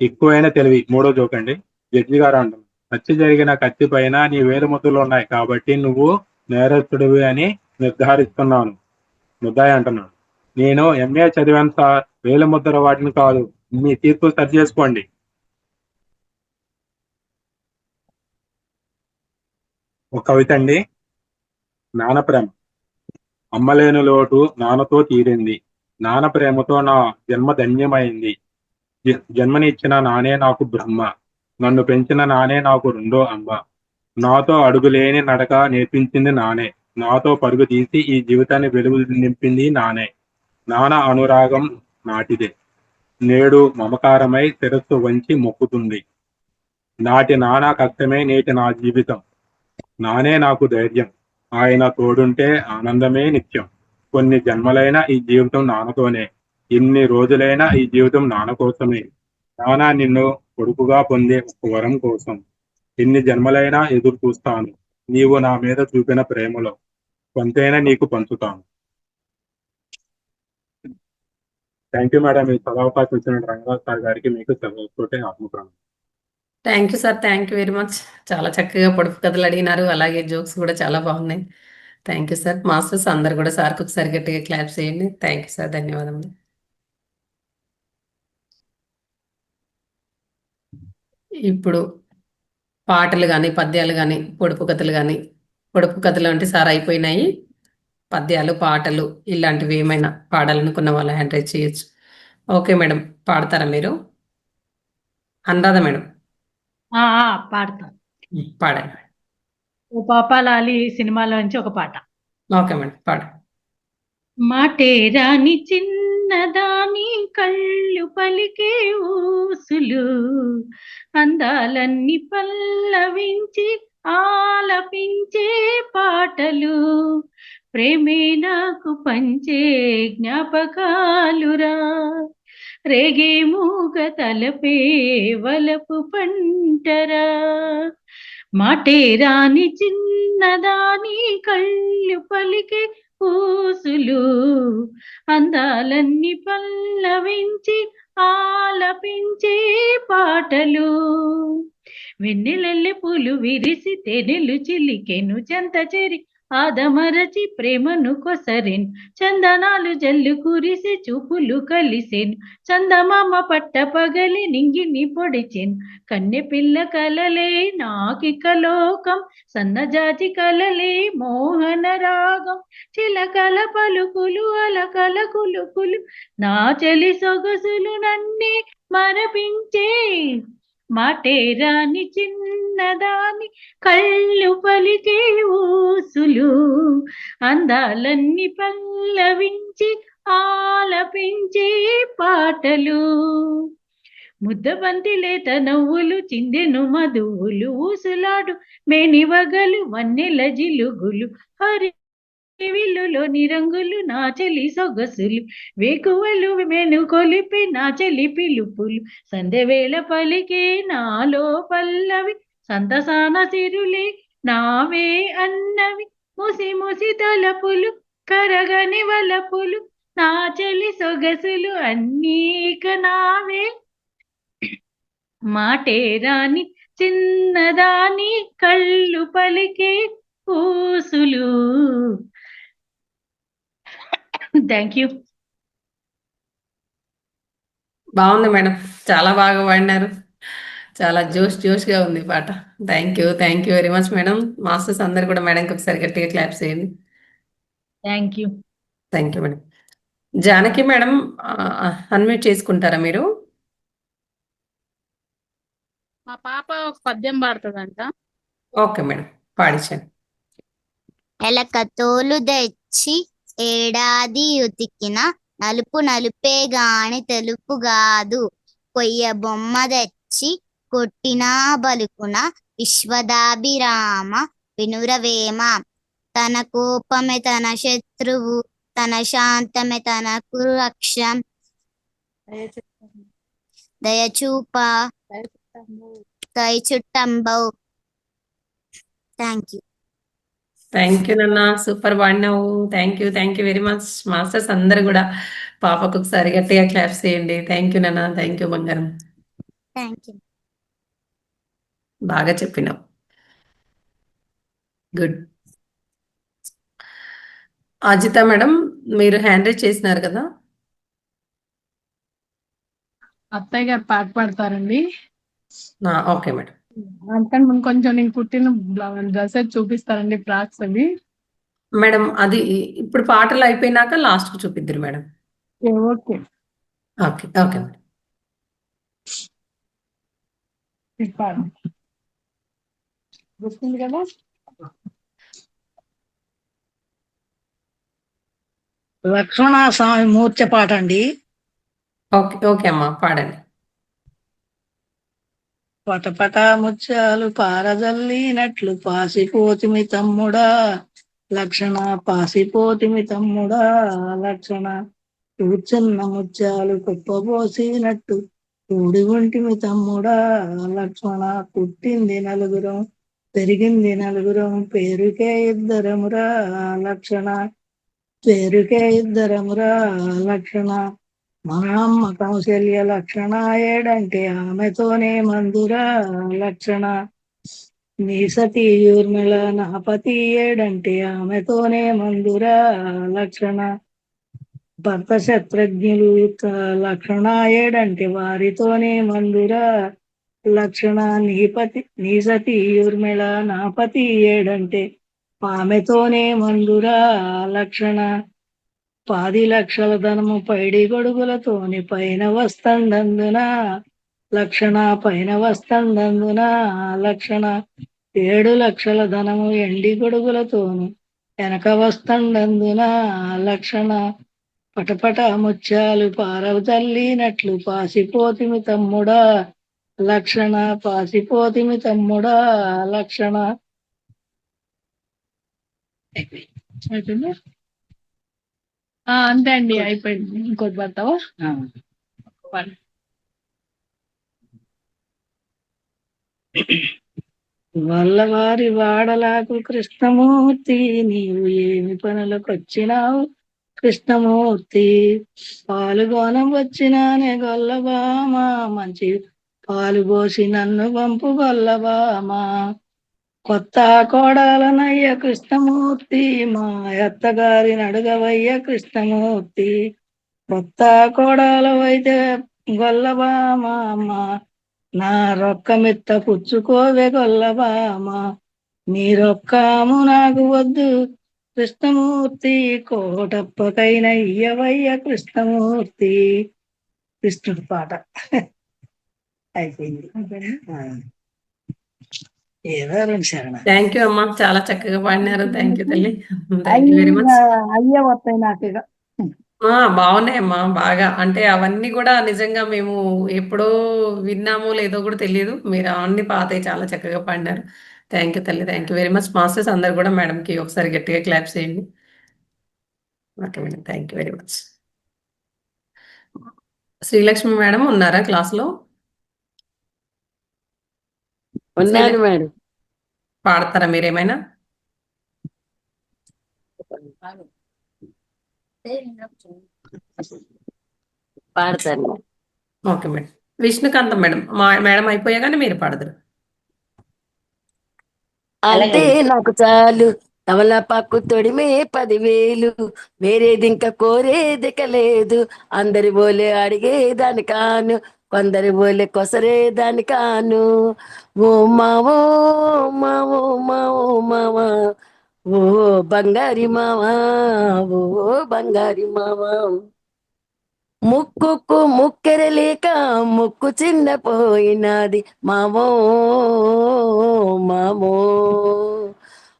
ఎక్కువైన తెలివి. మూడో జోక్ అండి. జడ్జి గారు అంటున్నారు, హత్య జరిగిన కత్తి పైన నీ వేలు ముద్రలు ఉన్నాయి కాబట్టి నువ్వు నేరస్తుడివి అని నిర్ధారిస్తున్నాను. ముద్దాయి అంటున్నాడు, నేను ఎంఏ చదివాను సార్, వేలు ముద్ర వాటిని కాదు, మీ తీర్పు సరి చేసుకోండి. ఒక కవిత అండి. నాన్న ప్రేమ. అమ్మలేని లోటు నాన్నతో తీరింది, నాన్న ప్రేమతో నా జన్మ ధన్యమైంది, జన్మనిచ్చిన నానే నాకు బ్రహ్మ, నన్ను పెంచిన నానే నాకు రెండో అమ్మ, నాతో అడుగులేని నడక నేర్పించింది నానే, నాతో పరుగు తీసి ఈ జీవితాన్ని వెలుగు నింపింది నానే, నాన్న అనురాగం నాటిదే, నేడు మమకారమై శిరస్సు వంచి మొక్కుతుంది, నాటి నానా కష్టమే నేటి నా జీవితం, నానే నాకు ధైర్యం, ఆయన తోడుంటే ఆనందమే నిత్యం, కొన్ని జన్మలైనా ఈ జీవితం నాన్నతోనే, ఇన్ని రోజులైనా ఈ జీవితం నాన్న కోసమే, నాన్న నిన్ను కొడుకుగా పొందే ఒక వరం కోసం, ఎన్ని జన్మలైనా ఎదురు చూస్తాను, నీవు నా మీద చూపిన ప్రేమలో కొంతైనా నీకు పంచుతాను. Thank you madam. ఈ సదవకాశం ఇచ్చిన రంగరాజ్ సార్ గారికి మీకు తోటే ఆత్మప్రాణం. Thank you sir, thank you very much. చాలా చక్కగా పొడుపు కథలు అడిగినారు, అలాగే జోక్స్ కూడా చాలా బాగున్నాయి. Thank you sir. మాస్టర్స్ అందరు కూడా సార్కి ఒకసారి గట్టిగా క్లాప్స్ చేయండి. థ్యాంక్ యూ సార్, ధన్యవాదములు. ఇప్పుడు పాటలు కానీ పద్యాలు కానీ పొడుపు కథలు కానీ, పొడుపు కథలు అంటే సార్ అయిపోయినాయి, పద్యాలు పాటలు ఇలాంటివి ఏమైనా పాడాలనుకున్న వాళ్ళు హ్యాండ్ రైజ్ చేయొచ్చు. ఓకే మేడం, పాడతారా మీరు? అనురాధ మేడం పాడతాం. పాడండి. ఓ పాపాలాలి సినిమాలోంచి ఒక పాట. ఓకే మేడం, పాడండి. మాటే రాని చిన్నదాని కళ్ళు పలికే ఊసులు, అందాలన్నీ పల్లవించి ఆలపించే పాటలు, ప్రేమే నాకు పంచే జ్ఞాపకాలురా, రేగే మూగ తలపే వలపు పంటరా, మాటే రాని చిన్నదాని కళ్ళు పలికే ఊసులు, అందాలన్నీ పల్లవించి ఆలపించే పాటలు, వెన్నెలల్లె పూలు విరిసి తేనెలు చిలికెను చెంత చెరి ఆదమరచి ప్రేమను కొసరెను, చందనాలు జల్లు కురిసి చూపులు కలిసెను, చందమామ పట్ట పగలి నింగిని పొడిచెను, కన్నె పిల్ల కలలే నాకిక లోకం, సన్నజాజి కలలే మోహన రాగం, చిలకల పలుకులు అలకల కులుకులు, నా చెలి సొగసులు నన్నే మరపించే, మాటే రాని చిన్నదాని కళ్ళు పలికే ఊసులు, అందాలన్నీ పల్లవించి ఆలపించే పాటలు, ముద్దబంతి లేత నవ్వులు చిందెను మధువులు, ఊసులాడు మేనివగలు వన్నెల జిలుగులు, హరి విల్లులోని రంగులు నా చెలి సొగసులు, వేకువలు మెను కొలిపి నా చెలి పిలుపులు, సంధ్యవేళ పలికే నాలో పల్లవి, సంతసాన సిరులే నావే అన్నవి, ముసి ముసి తలపులు కరగని వలపులు నా చెలి సొగసులు అన్నీక నావే మాటే రాని చిన్నదాని కళ్ళు పలికే పూసులు. Thank you. బాగుంది మేడం, చాలా బాగా పాడినారు. చాలా జోష్గా ఉంది పాట. Thank you very much madam. Masters అందరు కూడా మేడంకి ఒకసారి గట్టిగా క్లాప్స్ చేయండి. Thank you. Thank you madam. Janaki madam, unmute చేసుకుంటారా మీరు? మా పాప ఒక పద్యం పాడుతుందంట. Okay madam, పాడించండి. ఎలక తోలు తెచ్చి ఏడాది ఉతికిన నలుపు నలుపే గాని తెలుపు గాదు. కొయ్య బొమ్మ తెచ్చి కొట్టినా బలుకున విశ్వదాభిరామ వినురవేమ. తన కోపమే తన శత్రువు, తన శాంతమే తనకు రక్ష. దయచూప దయచుట్టంబౌ. Thank you. థ్యాంక్ యూ నాన్న, సూపర్ పాడినావు. Thank you very much. Masters అందరు కూడా పాపకు ఒకసారి గట్టిగా క్లాప్స్ చేయండి. థ్యాంక్ యూ నాన్న, థ్యాంక్ యూ బంగారం. Thank you. బాగా చెప్పినావు, గుడ్. అజిత మేడం, మీరు హ్యాండ్ రైజ్ చేసినారు కదా? అత్తయ్య గారు పాట పాడతారండి. Okay madam. అందుకని మనం కొంచెం నేను కుట్టిన డ్రెస్సెస్ చూపిస్తారండి, ఫ్రాక్స్ అవి. మేడం అది ఇప్పుడు పాటలు అయిపోయినాక లాస్ట్కి చూపిద్దరు madam. Okay okay okay madam. గుర్తుంది కదా. లక్ష్మణస్వామి మూర్ఛ పాట అండి. ఓకే అమ్మా, పాడండి. పటపట ముత్యాలు పారజల్లినట్లు పాసిపోతిమి తమ్ముడా లక్షణ, పాసిపోతిమి తమ్ముడా లక్షణ. కూర్చున్న ముత్యాలు కుప్పబోసినట్టు కూడి ఉంటిమి తమ్ముడా లక్ష్మణ. పుట్టింది నలుగురం పెరిగింది నలుగురం పేరుకే ఇద్దరమురా లక్షణ, పేరుకే ఇద్దరమురా లక్షణ. మా అమ్మ కౌశల్య లక్షణ ఏడంటే ఆమెతోనే మందురా లక్షణ. నీ సతీ ఊర్మిళ నాపతి ఏడంటే ఆమెతోనే మందురా లక్షణ. భర్త శత్రుఘ్నులు లక్షణ ఏడంటే వారితోనే మందురా లక్షణ. నీ సతీ ఊర్మిళ నాపతి ఏడంటే ఆమెతోనే మందురా లక్షణ. 10 లక్షల ధనము పైడి గొడుగులతోని పైన వస్తందందున లక్షణ, పైన వస్తందందున లక్షణ. 7 లక్షల ధనము ఎండి గొడుగులతోని వెనక వస్తందందున లక్షణ. పటపట ముత్యాలు పారవు తల్లినట్లు పాసిపోతిమి తమ్ముడా లక్షణ, పాసిపోతిమి తమ్ముడా లక్షణ. అయిపోయిందా? అంతే అండి, అయిపోయింది. ఇంకోటి పడతావా? వల్లవారి వాడలకు కృష్ణమూర్తి నీవు ఏమి పనులకు వచ్చినావు కృష్ణమూర్తి. పాలుగోనం వచ్చినానే గొల్లబామా మంచి పాలు పోసి నన్ను పంపు గొల్లబామా. కొత్త కోడాలనయ్య కృష్ణమూర్తి మా అత్తగారిని అడగవయ్య కృష్ణమూర్తి. కొత్త కోడాలవైతే గొల్లబామ నా రొక్కమిత్త పుచ్చుకోవే గొల్లబామ. నీ రొక్కము నాకు వద్దు కృష్ణమూర్తి, కోటప్పకైన ఇయ్యవయ్య కృష్ణమూర్తి. కృష్ణుడి పాట అయిపోయింది. ఏదో 2 శరణ. థ్యాంక్ యూ అమ్మా, చాలా చక్కగా పాడినారు. థ్యాంక్ యూ తల్లి, థ్యాంక్ యూ వెరీ మచ్. అయ్యే వస్తాయి నాకు ఇక. బాగున్నాయమ్మా, బాగా. అంటే అవన్నీ కూడా నిజంగా మేము ఎప్పుడో విన్నామో లేదో కూడా తెలియదు. మీరు అన్ని పాతవి చాలా చక్కగా పాడినారు. థ్యాంక్ యూ తల్లి, thank you very much. Masters అందరు కూడా మేడంకి ఒకసారి గట్టిగా క్లాప్స్ చేయండి. Okay madam, thank you very much. Srilakshmi madam ఉన్నారా క్లాస్లో? ఉన్నాను మేడం. పాడతారా మీరేమైనా? పాడతాను. Okay madam. Vishnukantham madam madam అయిపోయాగానే మీరు పాడదురు. అంతే నాకు చాలు తమలపాకు తొడిమే 10,000 వేరేది ఇంకా కోరేదిక లేదు. అందరి బోలే అడిగేదాని కాను, కొందరి బోలే కొసరేదాని కాను. ఓ మావో మావో మావో మావా, ఓ బంగారి మావా, ఓ బంగారి మావా. ముక్కుకు ముక్కెరలేక ముక్కు చిన్న పోయినది మామో మామో.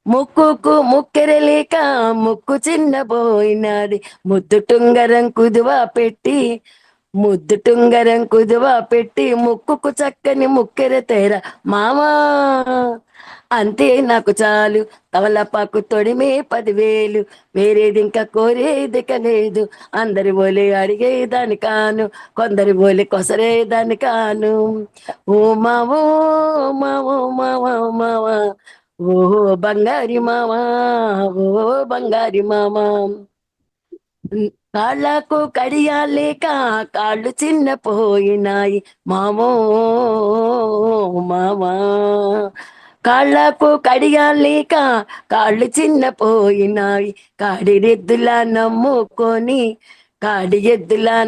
ముక్కుకు ముక్కెరలేక ముక్కు చిన్న పోయినది ముద్దు టుంగరం కుదువ పెట్టి ముక్కుకు చక్కని ముక్కెర తేర మామా. అంతే నాకు చాలు తవలపాకు తొడిమే 10,000 వేరేది ఇంకా కోరేదిక లేదు. అందరి బోలే అడిగేదాని కాను, కొందరి బోలే కొసరేదాని కాను. ఓ మావో మావో మావా మావా, ఓ బంగారి మావా, ఓ బంగారి మామా. కాళ్ళకు కడియాలేక కాళ్ళు చిన్న పోయినాయి మామో మామా. కాళ్ళకు కడియాలేక కాళ్ళు చిన్న పోయినాయి కాడి ఎద్దులా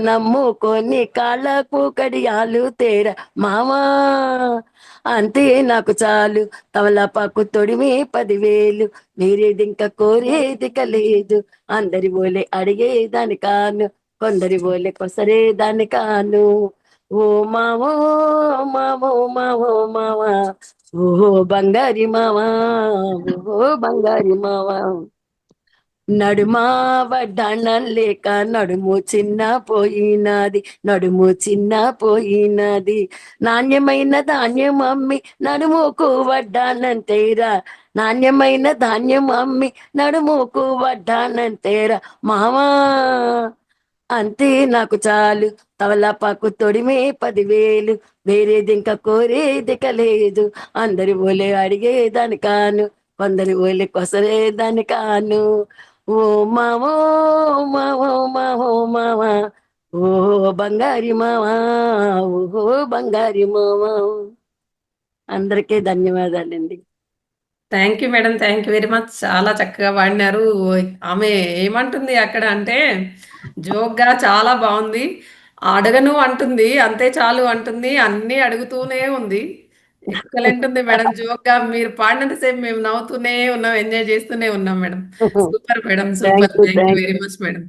నమ్ముకొని కాళ్ళకు కడియాలు తేర మామా. అంతే నాకు చాలు తవలపాకు తొడిమే 10,000 వేరేది ఇంకా కోరేదిక లేదు. అందరి బోలే అడిగేదాని కాను, కొందరి బోలే కొసరేదాని కాను. ఓ మావో మావో మావో మావా, ఓ బంగారి మావా, ఓ బంగారి మావా. నడుమా వడ్డాణం లేక నడుము చిన్న పోయినది నాణ్యమైన ధాన్యం అమ్మి నడుముకు వడ్డాణం తేరా. నాణ్యమైన ధాన్యం అమ్మి నడుముకు వడ్డాణం తేరా మామా. అంతే నాకు చాలు తవలపాకు తొడిమే 10,000 వేరేది ఇంకా కోరేదిక లేదు. అందరి బోలే అడిగేదాని కాను, కొందరి బోలే కొసరేదాని కాను. ఓ మావో మావో మావో మావా, ఓ బంగారి మావా, ఓ బంగారి మావా. అందరికీ ధన్యవాదాలండి. Thank you madam. Thank you very much. చాలా చక్కగా పాడినారు. ఆమె ఏమంటుంది అక్కడ అంటే జోక్గా చాలా బాగుంది. అడగను అంటుంది, అంతే చాలు అంటుంది, అన్నీ అడుగుతూనే ఉంది. ఎక్సలెంట్ ఉంది మేడం. జోక్గా మీరు పాడినంతసేపు మేము నవ్వుతూనే ఉన్నాం, ఎంజాయ్ చేస్తూనే ఉన్నాం madam. Super madam, super. Thank you very much madam.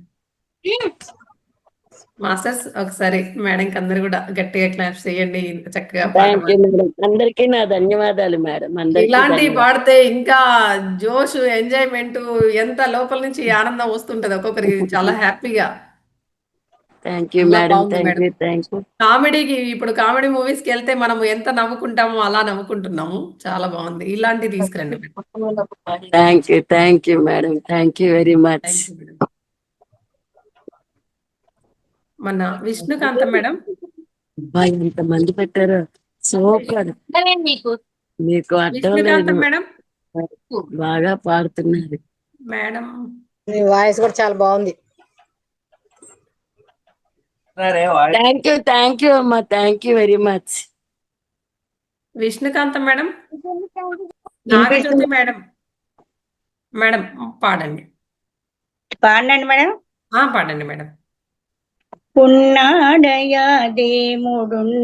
Masters ఒకసారి మేడంకి అందరు కూడా గట్టిగా క్లాప్స్ చేయండి. ఇంత చక్కగా పాట థ్యాంక్ యూ మేడం. అందరికీ నా ధన్యవాదాలు మేడం. అందరికీ ఇలాంటివి ధన్యవాదాలు. పాడితే ఇంకా జోష్, ఎంజాయ్మెంట్ ఎంత లోపల నుంచి ఆనందం వస్తుంటది ఒక్కొక్కరికి చాలా హ్యాపీగా. థ్యాంక్ యూ చాలా మేడం. బాగుంది thank madam. You thank you. కామెడీకి ఇప్పుడు కామెడీ మూవీస్కి వెళ్తే మనం ఎంత నవ్వుకుంటామో అలా నవ్వుకుంటున్నాము. చాలా బాగుంది. ఇలాంటివి తీసుకురండి madam. Thank you madam. Thank you very much. Thank you madam. మన విష్ణుకాంతం మేడం. ఎంతమంది పెట్టారో సూపర్. మీకు అర్థం లేదు, విష్ణుకాంతం మేడం. బాగా పాడుతున్నారు మేడం. మీ వాయిస్ కూడా చాలా బాగుంది. థ్యాంక్ యూ అమ్మా. Thank you very much. Vishnukantham madam. Nagajyothi madam. Madam పాడండి. పాడండి మేడం. పాడండి మేడం. ఉన్నాడయా దేముడున్నాడయా,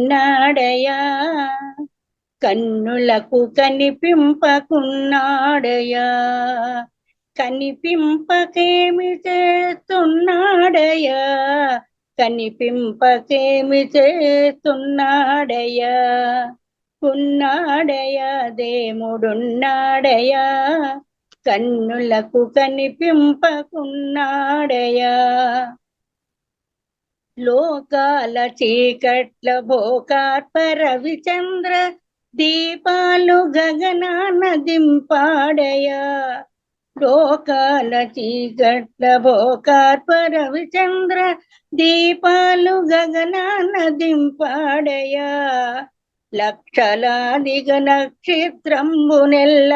కన్నులకు కనిపింపకున్నాడయా, కనిపింపకేమి చేస్తున్నాడయా, కనిపింపకేమి చేస్తున్నాడయా. ఉన్నాడయా దేముడున్నాడయా, కన్నులకు కనిపింపకున్నాడయా. లోకాల చీకట్ల భోకార్పర విచంద్ర దీపాలు గగనాన దింపాడయా. లోకాల చీకట్ల భోకార్పర విచంద్ర దీపాలు గగనాన దింపాడయా. లక్షలాదిగ నక్షత్రంబునెల్ల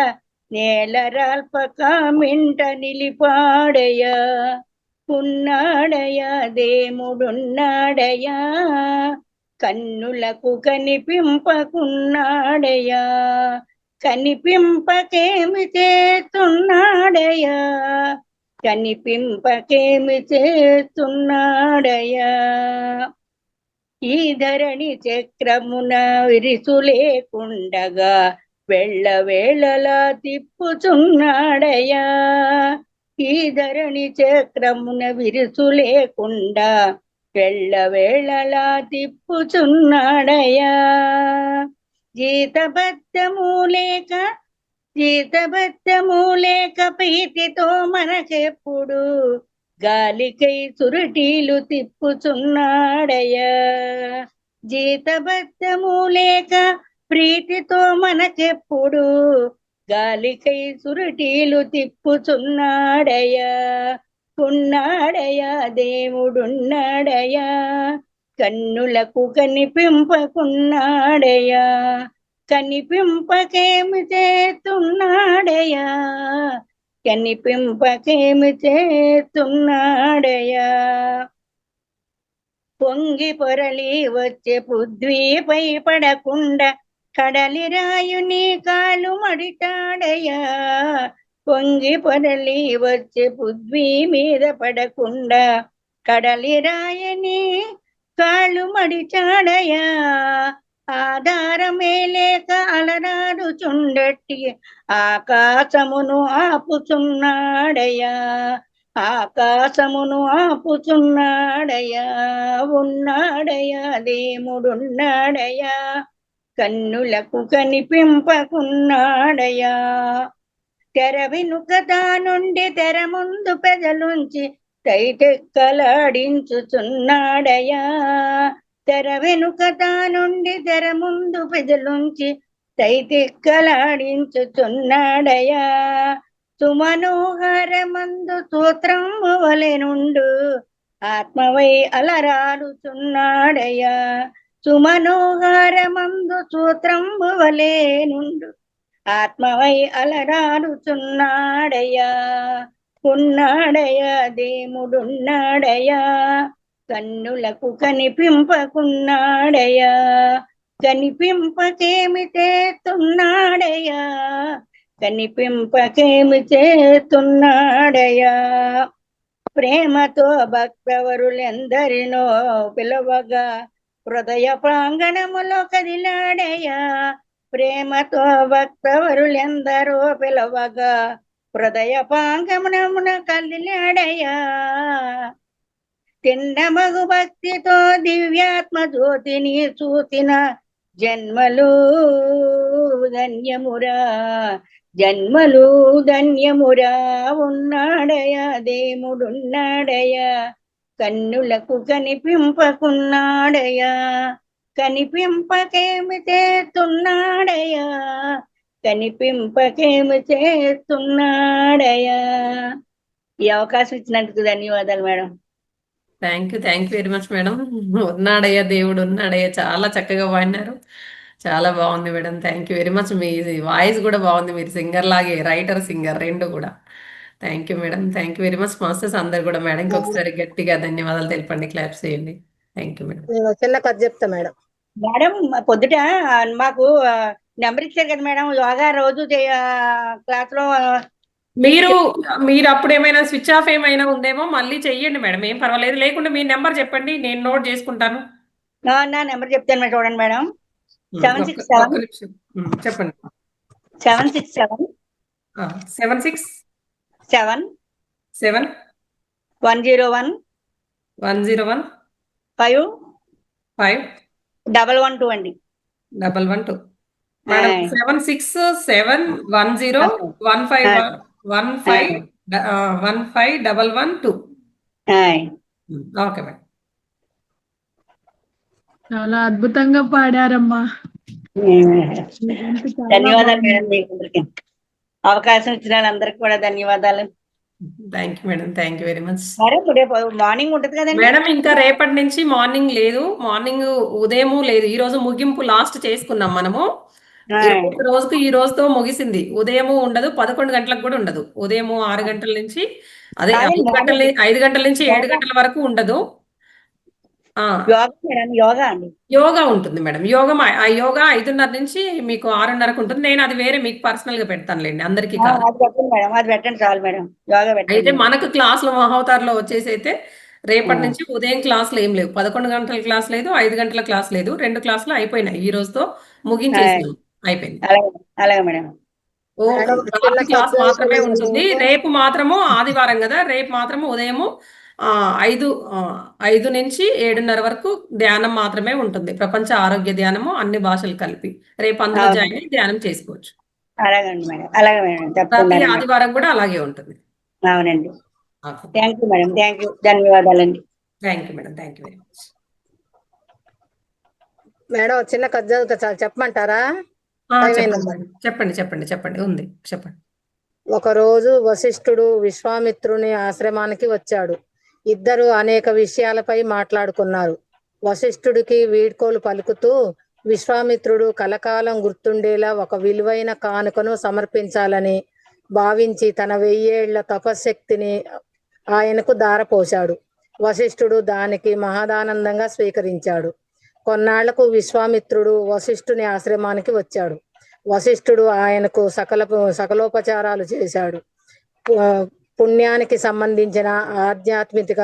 నేలరాల్పక మింట నిలిపాడయా. ఉన్నాడయా దేవుడున్నాడయా కన్నులకు కనిపింపకున్నాడయా కనిపింపకేమి చేస్తున్నాడయా కనిపింపకేమి చేస్తున్నాడయా ఈ ధరణి చక్రమున విరిసు లేకుండగా వెళ్ళవేళలా తిప్పుచున్నాడయా ఈ ధరణి చక్రమున విరుసు లేకుండా వెళ్ళవేళలా తిప్పుచున్నాడయా జీతబద్ధము లేక ప్రీతితో మనకెప్పుడు గాలికై సురుటీలు తిప్పుచున్నాడయా జీతబద్ధము లేక ప్రీతితో మనకెప్పుడు గాలికై సురుటీలు తిప్పుచున్నాడయా ఉన్నాడయా దేవుడున్నాడయా కన్నులకు కనిపింపకున్నాడయా కనిపింపకేమి చేస్తున్నాడయా కనిపింపకేమి చేస్తున్నాడయా పొంగి పొరలి వచ్చే పృథ్వీపై పడకుండా కడలి రాయుని కాలు మడిటాడయా పొంగి పొరలి వచ్చే పృథ్వీ మీద పడకుండా కడలి రాయని కాళ్ళు మడిచాడయా ఆధారమే లేక అలరాడుచుండట్టి ఆకాశమును ఆపుచున్నాడయా ఆకాశమును ఆపుచున్నాడయా ఉన్నాడయా దేవుడున్నాడయా కన్నులకు కనిపింపకున్నాడయా తెర వెనుక దానుండి తెర ముందు పెదలుంచి తైతెక్కలాడించుచున్నాడయా తెర వెనుక దానుండి తెర ముందు పెదలుంచి తైతెక్కలాడించుచున్నాడయా సుమనోహరమందు సూత్రము వలె నుండు ఆత్మవై అలరాడుచున్నాడయా సుమనోహరమందు సూత్రము వలె నుండు ఆత్మవై అలరాడుచున్నాడయా ఉన్నాడయా దేవుడున్నాడయా కన్నులకు కనిపింపకున్నాడయా కనిపింపకేమి చేస్తున్నాడయా కనిపింపకేమి చేస్తున్నాడయా ప్రేమతో భక్తవరులెందరినో పిలవగా హృదయ ప్రాంగణములో కదిలాడయా ప్రేమతో భక్తవరులెందరో పిలవగా హృదయ ప్రాంగణమున కదిలాడయా తిన్నమగు భక్తితో దివ్యాత్మ జ్యోతిని చూసిన జన్మలు ధన్యమురా జన్మలు ధన్యమురా ఉన్నాడయా దేవుడున్నాడయా కన్నులకు కనిపింపకున్నాడయా కనిపింపకేమి చేస్తున్నాడయా కనిపింపకేమి చేస్తున్నాడయా ఈ అవకాశం ఇచ్చినందుకు ధన్యవాదాలు madam. Thank you very much madam. ఉన్నాడయ్యా దేవుడు ఉన్నాడయ్యా చాలా చక్కగా పాడినారు. చాలా బాగుంది madam. Thank you very much. మీ వాయిస్ కూడా బాగుంది. మీరు సింగర్ లాగే రైటర్ సింగర్ రెండు కూడా. Thank you madam. Thank you very much. Masters అందరు కూడా మేడంకి ఒకసారి గట్టిగా ధన్యవాదాలు తెలపండి. క్లాప్స్ చేయండి. Thank you madam. నేను చిన్న కథ చెప్తా మేడం. మేడం పొద్దుట మాకు నెంబర్ ఇచ్చారు కదా మేడం యోగా రోజు క్లాస్ లో మీరు అప్పుడు ఏమైనా స్విచ్ ఆఫ్ ఏమైనా ఉందేమో మళ్ళీ చెయ్యండి మేడం. ఏం పర్వాలేదు. లేకుంటే మీ నెంబర్ చెప్పండి, నేను నోట్ చేసుకుంటాను. నా నెంబర్ చెప్తాను మేడం. చూడండి మేడం ఒక్క 767 నిమిషం. చెప్పండి. 767 76 7 7 101 101 5 5 112 అండి. 112 మేడం. 76710151515112. Okay madam. చాలా అద్భుతంగా పాడారమ్మా. ధన్యవాదాలు మేడం. మీకు అందరికీ అవకాశం ఇచ్చిన వాళ్ళందరికీ కూడా ధన్యవాదాలు. Thank you madam. Thank you very much. Morning ఉంటుంది కదండి మేడం. ఇంకా రేపటి నుంచి మార్నింగ్ లేదు, మార్నింగ్ ఉదయము లేదు. ఈ రోజు ముగింపు లాస్ట్ చేసుకున్నాం మనము. రోజుకు ఈ రోజుతో ముగిసింది. ఉదయము ఉండదు, 11 గంటలకు కూడా ఉండదు. ఉదయం 6 గంటల నుంచి అదే కాదండి మేడం, 5 గంటల నుంచి 7 యోగా గంటల వరకు ఉండదు. ఆ యోగా మేడం, యోగా అండి. యోగా ఉంటుంది మేడం. యోగా 5:30 నుంచి మీకు 6:30కు ఉంటుంది. నేను అది వేరే మీకు పర్సనల్‌గా పెడతానులెండి. అందరికీ కాదు. అది పెట్టండి మేడం, అది పెట్టండి చాలు మేడం, యోగా పెట్టండి అయితే మేడం. మనకు క్లాసులు మహోతార్‌లో వచ్చేసైతే రేపటి నుంచి ఉదయం క్లాసులు ఏం లేవు. 11 గంటల క్లాస్ లేదు, 5 గంటల క్లాస్ లేదు. 2 క్లాసులు అయిపోయినాయి. ఈ రోజుతో ముగించేసాం. అయిపోయింది. అలాగే అలాగే మేడం. మేడం చిన్న రాత్రి క్లాస్ మాత్రమే సబ్జెక్ట్ ఉంటుంది. రేపు మాత్రము ఆదివారం కదా, రేపు మాత్రము ఉదయము 5 నుంచి 7:30 వరకు ధ్యానం మాత్రమే ఉంటుంది. ప్రపంచ ఆరోగ్య ధ్యానము అన్ని భాషలు కలిపి. రేపు అందులో జాయిన్ అయ్యి ధ్యానం చేసుకోవచ్చు. అలాగండి మేడం, అలాగే మేడం, ప్రతి తప్పకుండా ఆదివారం కూడా అలాగే ఉంటుంది. అవునండి. Thank you madam, thank you, ధన్యవాదాలండి. Thank you madam, thank you very much. Madam చిన్న కథ చదువుతా, చాలు చెప్పమంటారా? చెప్పండి. ఉంది చెప్పండి. ఒకరోజు వశిష్ఠుడు విశ్వామిత్రుని ఆశ్రమానికి వచ్చాడు. ఇద్దరు అనేక విషయాలపై మాట్లాడుకున్నారు. వశిష్ఠుడికి వీడ్కోలు పలుకుతూ విశ్వామిత్రుడు కలకాలం గుర్తుండేలా ఒక విలువైన కానుకను సమర్పించాలని భావించి తన 1000 ఏళ్ల తపశ్శక్తిని ఆయనకు ధారపోశాడు. వశిష్ఠుడు దానికి మహదానందంగా స్వీకరించాడు. కొన్నాళ్లకు విశ్వామిత్రుడు వశిష్ఠుని ఆశ్రమానికి వచ్చాడు. వశిష్ఠుడు ఆయనకు సకలోపచారాలు చేశాడు. పుణ్యానికి సంబంధించిన ఆధ్యాత్మిక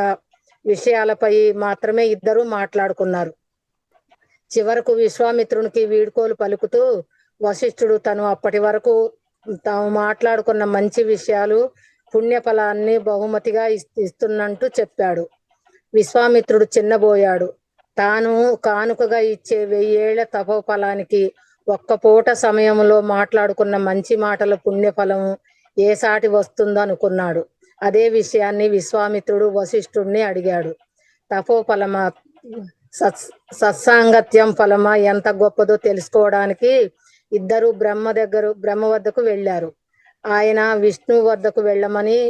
విషయాలపై మాత్రమే ఇద్దరు మాట్లాడుకున్నారు. చివరకు విశ్వామిత్రునికి వీడ్కోలు పలుకుతూ వశిష్ఠుడు తను అప్పటి వరకు తాము మాట్లాడుకున్న మంచి విషయాలు పుణ్యఫలాన్ని బహుమతిగా ఇస్తున్నట్టు చెప్పాడు. విశ్వామిత్రుడు చిన్నబోయాడు. తాను కానుకగా ఇచ్చే 1000 ఏళ్ల తపోఫలానికి ఒక్క పూట సమయంలో మాట్లాడుకున్న మంచి మాటల పుణ్యఫలం ఏ సాటి వస్తుందో అనుకున్నాడు. అదే విషయాన్ని విశ్వామిత్రుడు వశిష్ఠుడిని అడిగాడు. తపోఫలమా, సత్సాంగత్యం ఫలమా ఎంత గొప్పదో తెలుసుకోవడానికి ఇద్దరు బ్రహ్మ వద్దకు వెళ్ళారు. ఆయన విష్ణువు వద్దకు వెళ్ళమని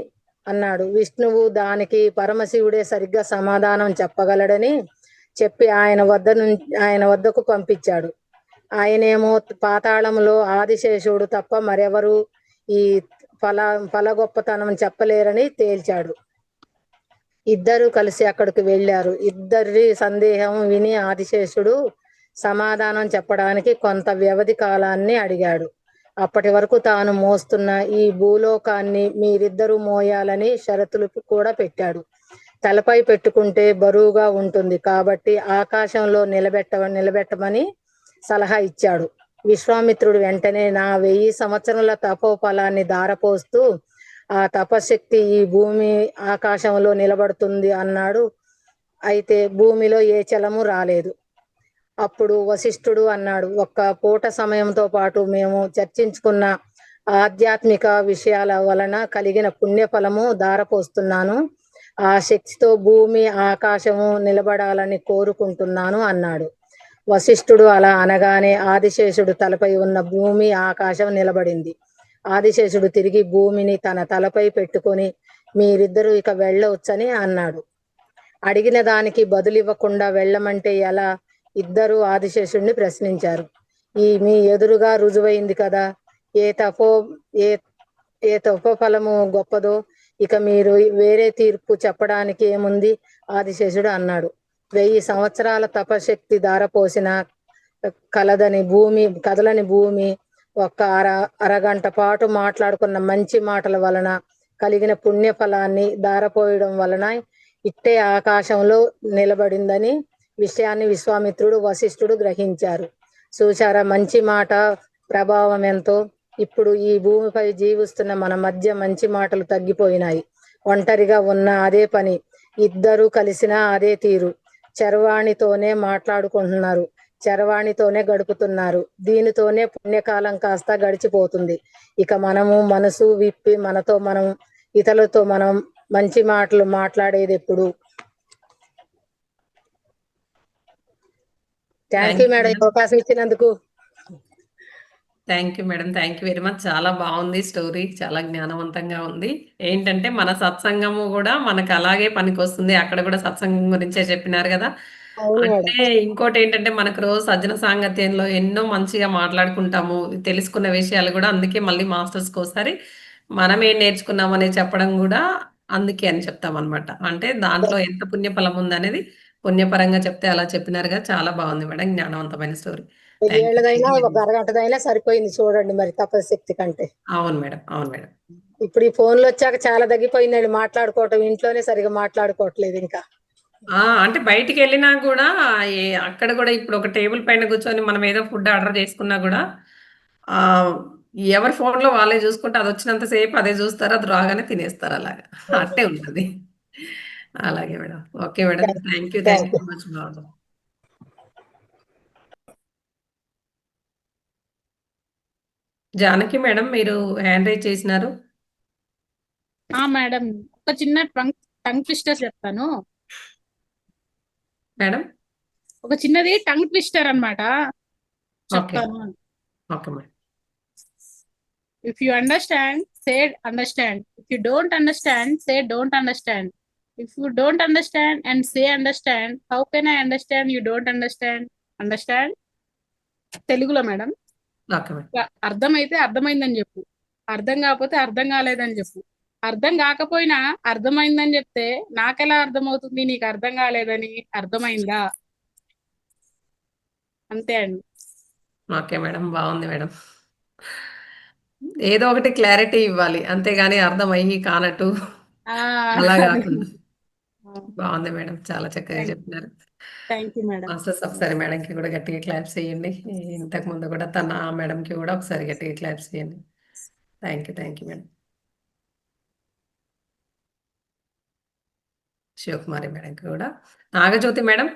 అన్నాడు. విష్ణువు దానికి పరమశివుడే సరిగ్గా సమాధానం చెప్పగలడని చెప్పి ఆయన వద్దకు పంపించాడు. ఆయనేమో పాతాళంలో ఆదిశేషుడు తప్ప మరెవరు ఈ ఫల గొప్పతనం చెప్పలేరని తేల్చాడు. ఇద్దరు కలిసి అక్కడికి వెళ్ళారు. ఇద్దరి సందేహం విని ఆదిశేషుడు సమాధానం చెప్పడానికి కొంత వ్యవధి కాలాన్ని అడిగాడు. అప్పటి వరకు తాను మోస్తున్న ఈ భూలోకాన్ని మీరిద్దరూ మోయాలని షరతులు కూడా పెట్టాడు. తలపై పెట్టుకుంటే బరువుగా ఉంటుంది కాబట్టి ఆకాశంలో నిలబెట్టమని సలహా ఇచ్చాడు. విశ్వామిత్రుడు వెంటనే నా 1000 సంవత్సరాల తపోఫలాన్ని ధారపోస్తూ ఆ తపశక్తి ఈ భూమి ఆకాశంలో నిలబడుతుంది అన్నాడు. అయితే భూమిలో ఏ చలము రాలేదు. అప్పుడు వశిష్ఠుడు అన్నాడు, ఒక్క పూట సమయంతో పాటు మేము చర్చించుకున్న ఆధ్యాత్మిక విషయాల వలన కలిగిన పుణ్యఫలము ధారపోస్తున్నాను. ఆ శక్తితో భూమి ఆకాశము నిలబడాలని కోరుకుంటున్నాను అన్నాడు. వశిష్ఠుడు అలా అనగానే ఆదిశేషుడు తలపై ఉన్న భూమి ఆకాశం నిలబడింది. ఆదిశేషుడు తిరిగి భూమిని తన తలపై పెట్టుకొని మీరిద్దరూ ఇక వెళ్ళవచ్చని అన్నాడు. అడిగిన దానికి బదులివ్వకుండా వెళ్ళమంటే ఎలా? ఇద్దరు ఆదిశేషుడిని ప్రశ్నించారు. మీ ఎదురుగా రుజువైంది కదా, ఏ తపోఫలము గొప్పదో ఇక మీరు వేరే తీర్పు చెప్పడానికి ఏముంది? ఆదిశేషుడు అన్నాడు. 1000 సంవత్సరాల తపశక్తి ధారపోసిన కదలని భూమి ఒక్క అరగంట పాటు మాట్లాడుకున్న మంచి మాటల వలన కలిగిన పుణ్యఫలాన్ని ధారపోయడం వలన ఇట్టే ఆకాశంలో నిలబడిందని విషయాన్ని విశ్వామిత్రుడు వశిష్ఠుడు గ్రహించారు. చూశారా మంచి మాట ప్రభావం ఎంతో? ఇప్పుడు ఈ భూమిపై జీవిస్తున్న మన మధ్య మంచి మాటలు తగ్గిపోయినాయి. ఒంటరిగా ఉన్న అదే పని, ఇద్దరు కలిసిన అదే తీరు, చరవాణితోనే మాట్లాడుకుంటున్నారు, చరవాణితోనే గడుపుతున్నారు. దీనితోనే పుణ్యకాలం కాస్త గడిచిపోతుంది. ఇక మనము మనసు విప్పి ఇతరులతో మనం మంచి మాటలు మాట్లాడేది ఎప్పుడు? థ్యాంక్ యూ మేడం, అవకాశం ఇచ్చినందుకు. Thank you madam, thank you very much. చాలా బాగుంది స్టోరీ, చాలా జ్ఞానవంతంగా ఉంది. ఏంటంటే మన సత్సంగము కూడా మనకు అలాగే పనికొస్తుంది. అక్కడ కూడా సత్సంగం గురించే చెప్పినారు కదా. అంటే ఇంకోటి ఏంటంటే మనకు రోజు సజ్జన సాంగత్యంలో ఎన్నో మంచిగా మాట్లాడుకుంటాము, తెలుసుకున్న విషయాలు కూడా. అందుకే మళ్ళీ మాస్టర్స్కి ఒకసారి మనం ఏం నేర్చుకున్నాం అనేది చెప్పడం కూడా అందుకే అని చెప్తామన్నమాట. అంటే దాంట్లో ఎంత పుణ్యఫలం ఉందనేది పుణ్యపరంగా చెప్తే అలా చెప్పినారుగా. చాలా బాగుంది మేడం. జ్ఞానవంతమైన స్టోరీ. Thank you. ఏళ్ళదైనా థ్యాంక్ యూ. ఒక అరగంటదైనా సరిపోయింది చూడండి మరి తపశక్తి కంటే. అవును మేడం. అవును మేడం. ఇప్పుడు ఈ ఫోన్లు వచ్చాక చాలా తగ్గిపోయిందండి మాట్లాడుకోవటం. ఇంట్లోనే సరిగా మాట్లాడుకోవట్లేదు ఇంకా. అంటే బయటికి వెళ్ళినా కూడా అక్కడ కూడా ఇప్పుడు ఒక టేబుల్ పైన కూర్చొని మనం ఏదో ఫుడ్ ఆర్డర్ చేసుకున్నా కూడా ఆ, ఎవరి ఫోన్లో వాళ్ళే చూసుకుంటే అది వచ్చినంత సేపు అదే చూస్తారు, అది రాగానే తినేస్తారు. అలాగా అట్టే ఉంటుంది. అలాగే madam. Okay madam. Thank you. Thank thank you you. Much madam. Janaki madam మీరు హ్యాండ్ రైజ్ చేసినారు. మేడం ఒక చిన్న టంగ్ ట్విస్టర్ చెప్తాను. మేడం ఒక చిన్నది టంగ్ ట్విస్టర్ అన్నమాట ఓకే. చెప్తాను. Okay madam. If you understand, say understand. If you don't understand, say don't understand. If you don't understand and say understand, how can I understand you don't understand? Understand? తెలుగులో madam. Okay madam. అర్థమైతే అర్థమైందని చెప్పు, అర్థం కాకపోతే అర్థం కాలేదని చెప్పు. అర్థం కాకపోయినా అర్థమైందని చెప్తే నాకెలా అర్థమవుతుంది నీకు అర్థం కాలేదని? అర్థమైందా? అంతే అండి. Okay madam. బాగుంది మేడం. ఏదో ఒకటి క్లారిటీ ఇవ్వాలి, అంతేగాని అర్థమయ్యి కానట్టు అలా కాకుండా. బాగుంది మేడం. చాలా చక్కగా చెప్పినారు. Thank you madam. మాస్టర్స్ ఒకసారి మేడంకి కూడా గట్టిగా క్లాప్స్ చేయండి. ఇంతకు ముందు కూడా తన మేడంకి కూడా ఒకసారి గట్టిగా క్లాప్స్ చేయండి. Thank you madam. శివకుమారి మేడంకి కూడా. నాగజ్యోతి మేడం.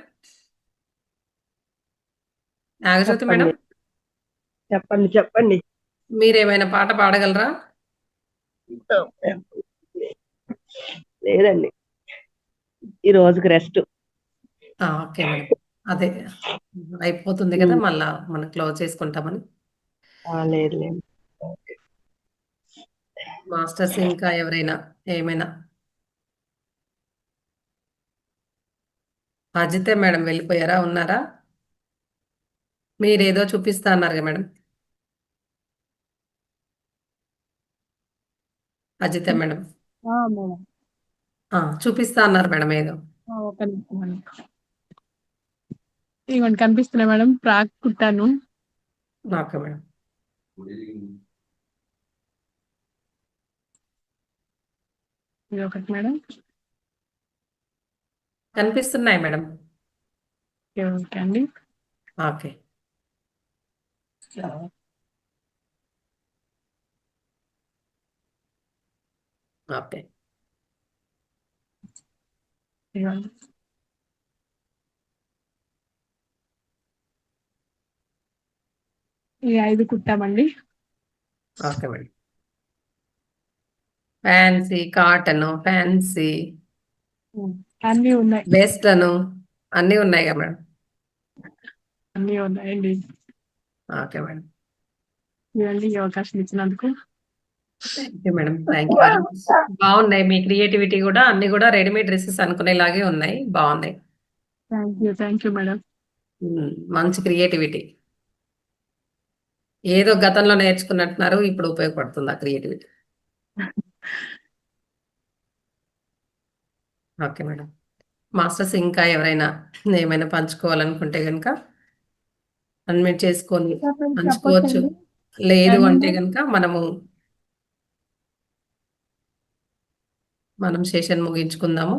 నాగజ్యోతి మేడం చెప్పండి చెప్పండి. మీరేమైనా పాట పాడగలరా? లేదండి, ఈ రోజుకి రెస్ట్. Okay madam. అదే అయిపోతుంది కదా, మళ్ళా మనం క్లోజ్ చేసుకుంటామని. లేదు లేదు. మాస్టర్స్ ఇంకా ఎవరైనా ఏమైనా? అజితే మేడం వెళ్ళిపోయారా, ఉన్నారా? మీరేదో చూపిస్తా అన్నారు కదా మేడం. అజితే మేడం మేడం చూపిస్తా అన్నారు మేడం ఏదో. ఒక నిమిషం మేడం. ఇవ్వండి కనిపిస్తున్నాయి మేడం. ఫ్రాక్ కుట్టాను. Okay madam. ఇది ఒకటి మేడం. కనిపిస్తున్నాయి మేడం. ఓకే అండి. ఓకే. ఓకే. ఇవ్వండి. ఈ 5 కుట్టామండి. Okay madam. Fancy, cotton, fancy, అన్నీ ఉన్నాయి. వెస్టర్న్ అన్నీ ఉన్నాయి కదా మేడం. అన్నీ ఉన్నాయండి. Okay madam. ఇవ్వండి ఈ అవకాశం ఇచ్చినందుకు. Thank you madam. Thank you madam. బాగున్నాయి. మీ క్రియేటివిటీ కూడా అన్ని కూడా రెడీమేడ్ డ్రెస్సెస్ అనుకునేలాగే ఉన్నాయి. బాగున్నాయి. Thank you madam. మంచి క్రియేటివిటీ. ఏదో గతంలో నేర్చుకున్నట్టున్నారు, ఇప్పుడు ఉపయోగపడుతుంది ఆ క్రియేటివిటీ. Okay madam. మాస్టర్స్ ఇంకా ఎవరైనా ఏమైనా పంచుకోవాలనుకుంటే కనుక అన్మ్యూట్ చేసుకొని పంచుకోవచ్చు. లేదు అంటే కనుక మనం సెషన్ ముగించుకుందాము.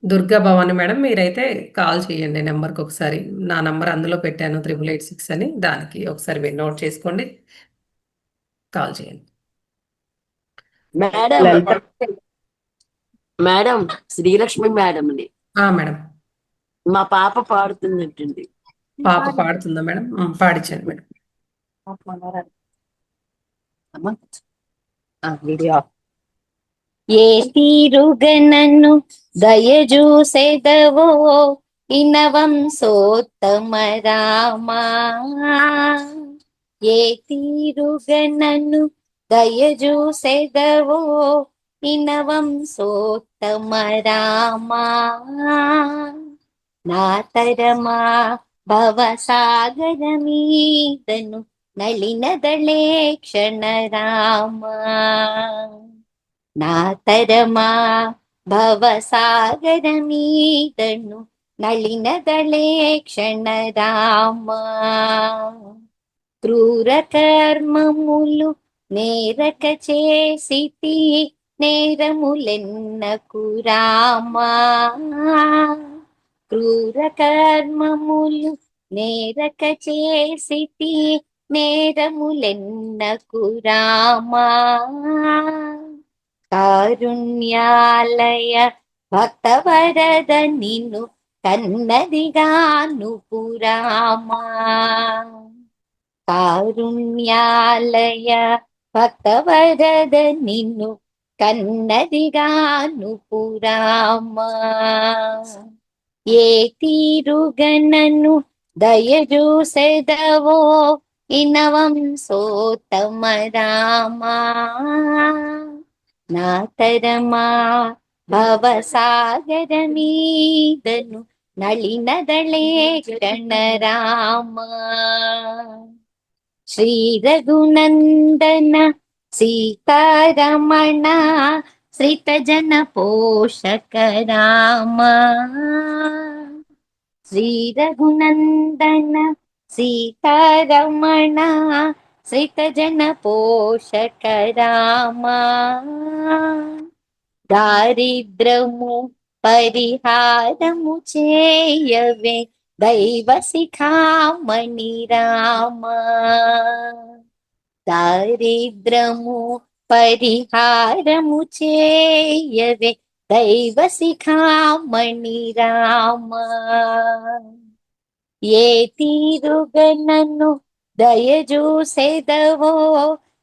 దుర్గా భవాని మేడం మీరైతే కాల్ చేయండి నెంబర్కి ఒకసారి. నా నంబర్ అందులో పెట్టాను 8886 అని, దానికి ఒకసారి మీరు నోట్ చేసుకోండి, కాల్ చేయండి. మేడం మేడం శ్రీలక్ష్మి మేడం అండి. మేడం మా పాప పాడుతున్నట్టుంది. పాప పాడుతుందా మేడం? పాడించండి మేడం. వీడియో. ఏ తీరుగనను దయజూసెదవో ఇనవం సోత్తమ రామా. ఏ తీరుగనను దయజూసెదవో ఇనవం సోత్తమ రామా. నా తరమా భవసాగర మీదను నళినదళే క్షణ రామా. నా తరమా భవసాగరమీదను నళినదళే క్షణ రామా క్రూర కర్మములు నేరక చేసితి నేరములెన్నకు రామా క్రూర కర్మములు నేరక చేసితి నేరములెన్నకు రామా కారుణ్యాలయ భక్తవరద నిన్ను కన్నదిగాను పురామా కారుణ్యాలయ భక్తవరద నిన్ను కన్నదిగాను పురామా ఏ తీరుగనను దయజూసెదవో ఇనవం సోతమ రామా నా తరమా భవసాగరమీదను నళినదళే క్షణ రామా శ్రీ రఘునందన సీతారమణ శ్రితజన పోషక రామా శ్రీ రఘునందన సీతారమణ శ్రితజన పోషక రామా దారిద్రము పరిహారము చేయవే దైవ శిఖామణి రామా దారిద్రము పరిహారము చేయవే దైవ శిఖామణి రామా ఏ తీరుగనను దయజూసెదవో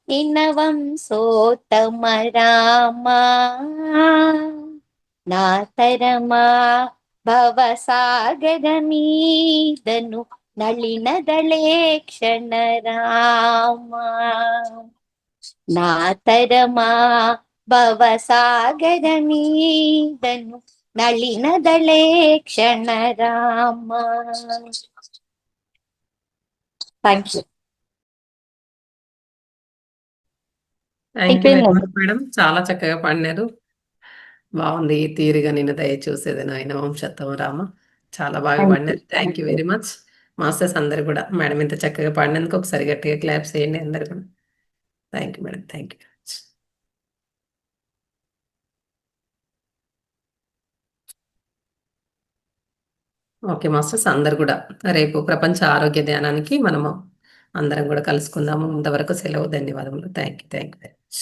ఇనవం సోతమ రామా నా తరమా భవసాగరమీదను నళినదళే క్షణ రామా నా తరమా భవసాగరమీదను నళినదళే క్షణ Rama thank you thank you very much madam, చాలా చక్కగా పాడినారు. బాగుంది. ఈ తీరుగా నిన్ను దయ చూసేది నాయన వంశత్వం రామ, చాలా బాగా పాడినారు. Thank you very much. Masters అందరు కూడా మేడం ఇంత చక్కగా పాడినందుకు ఒకసారి గట్టిగా క్లాప్స్ చేయండి అందరు కూడా. Thank you madam, thank you. Okay masters అందరు కూడా రేపు ప్రపంచ ఆరోగ్య ధ్యానానికి మనము అందరం కూడా కలుసుకుందాము. ఇంతవరకు సెలవు. ధన్యవాదములు. Thank you very much.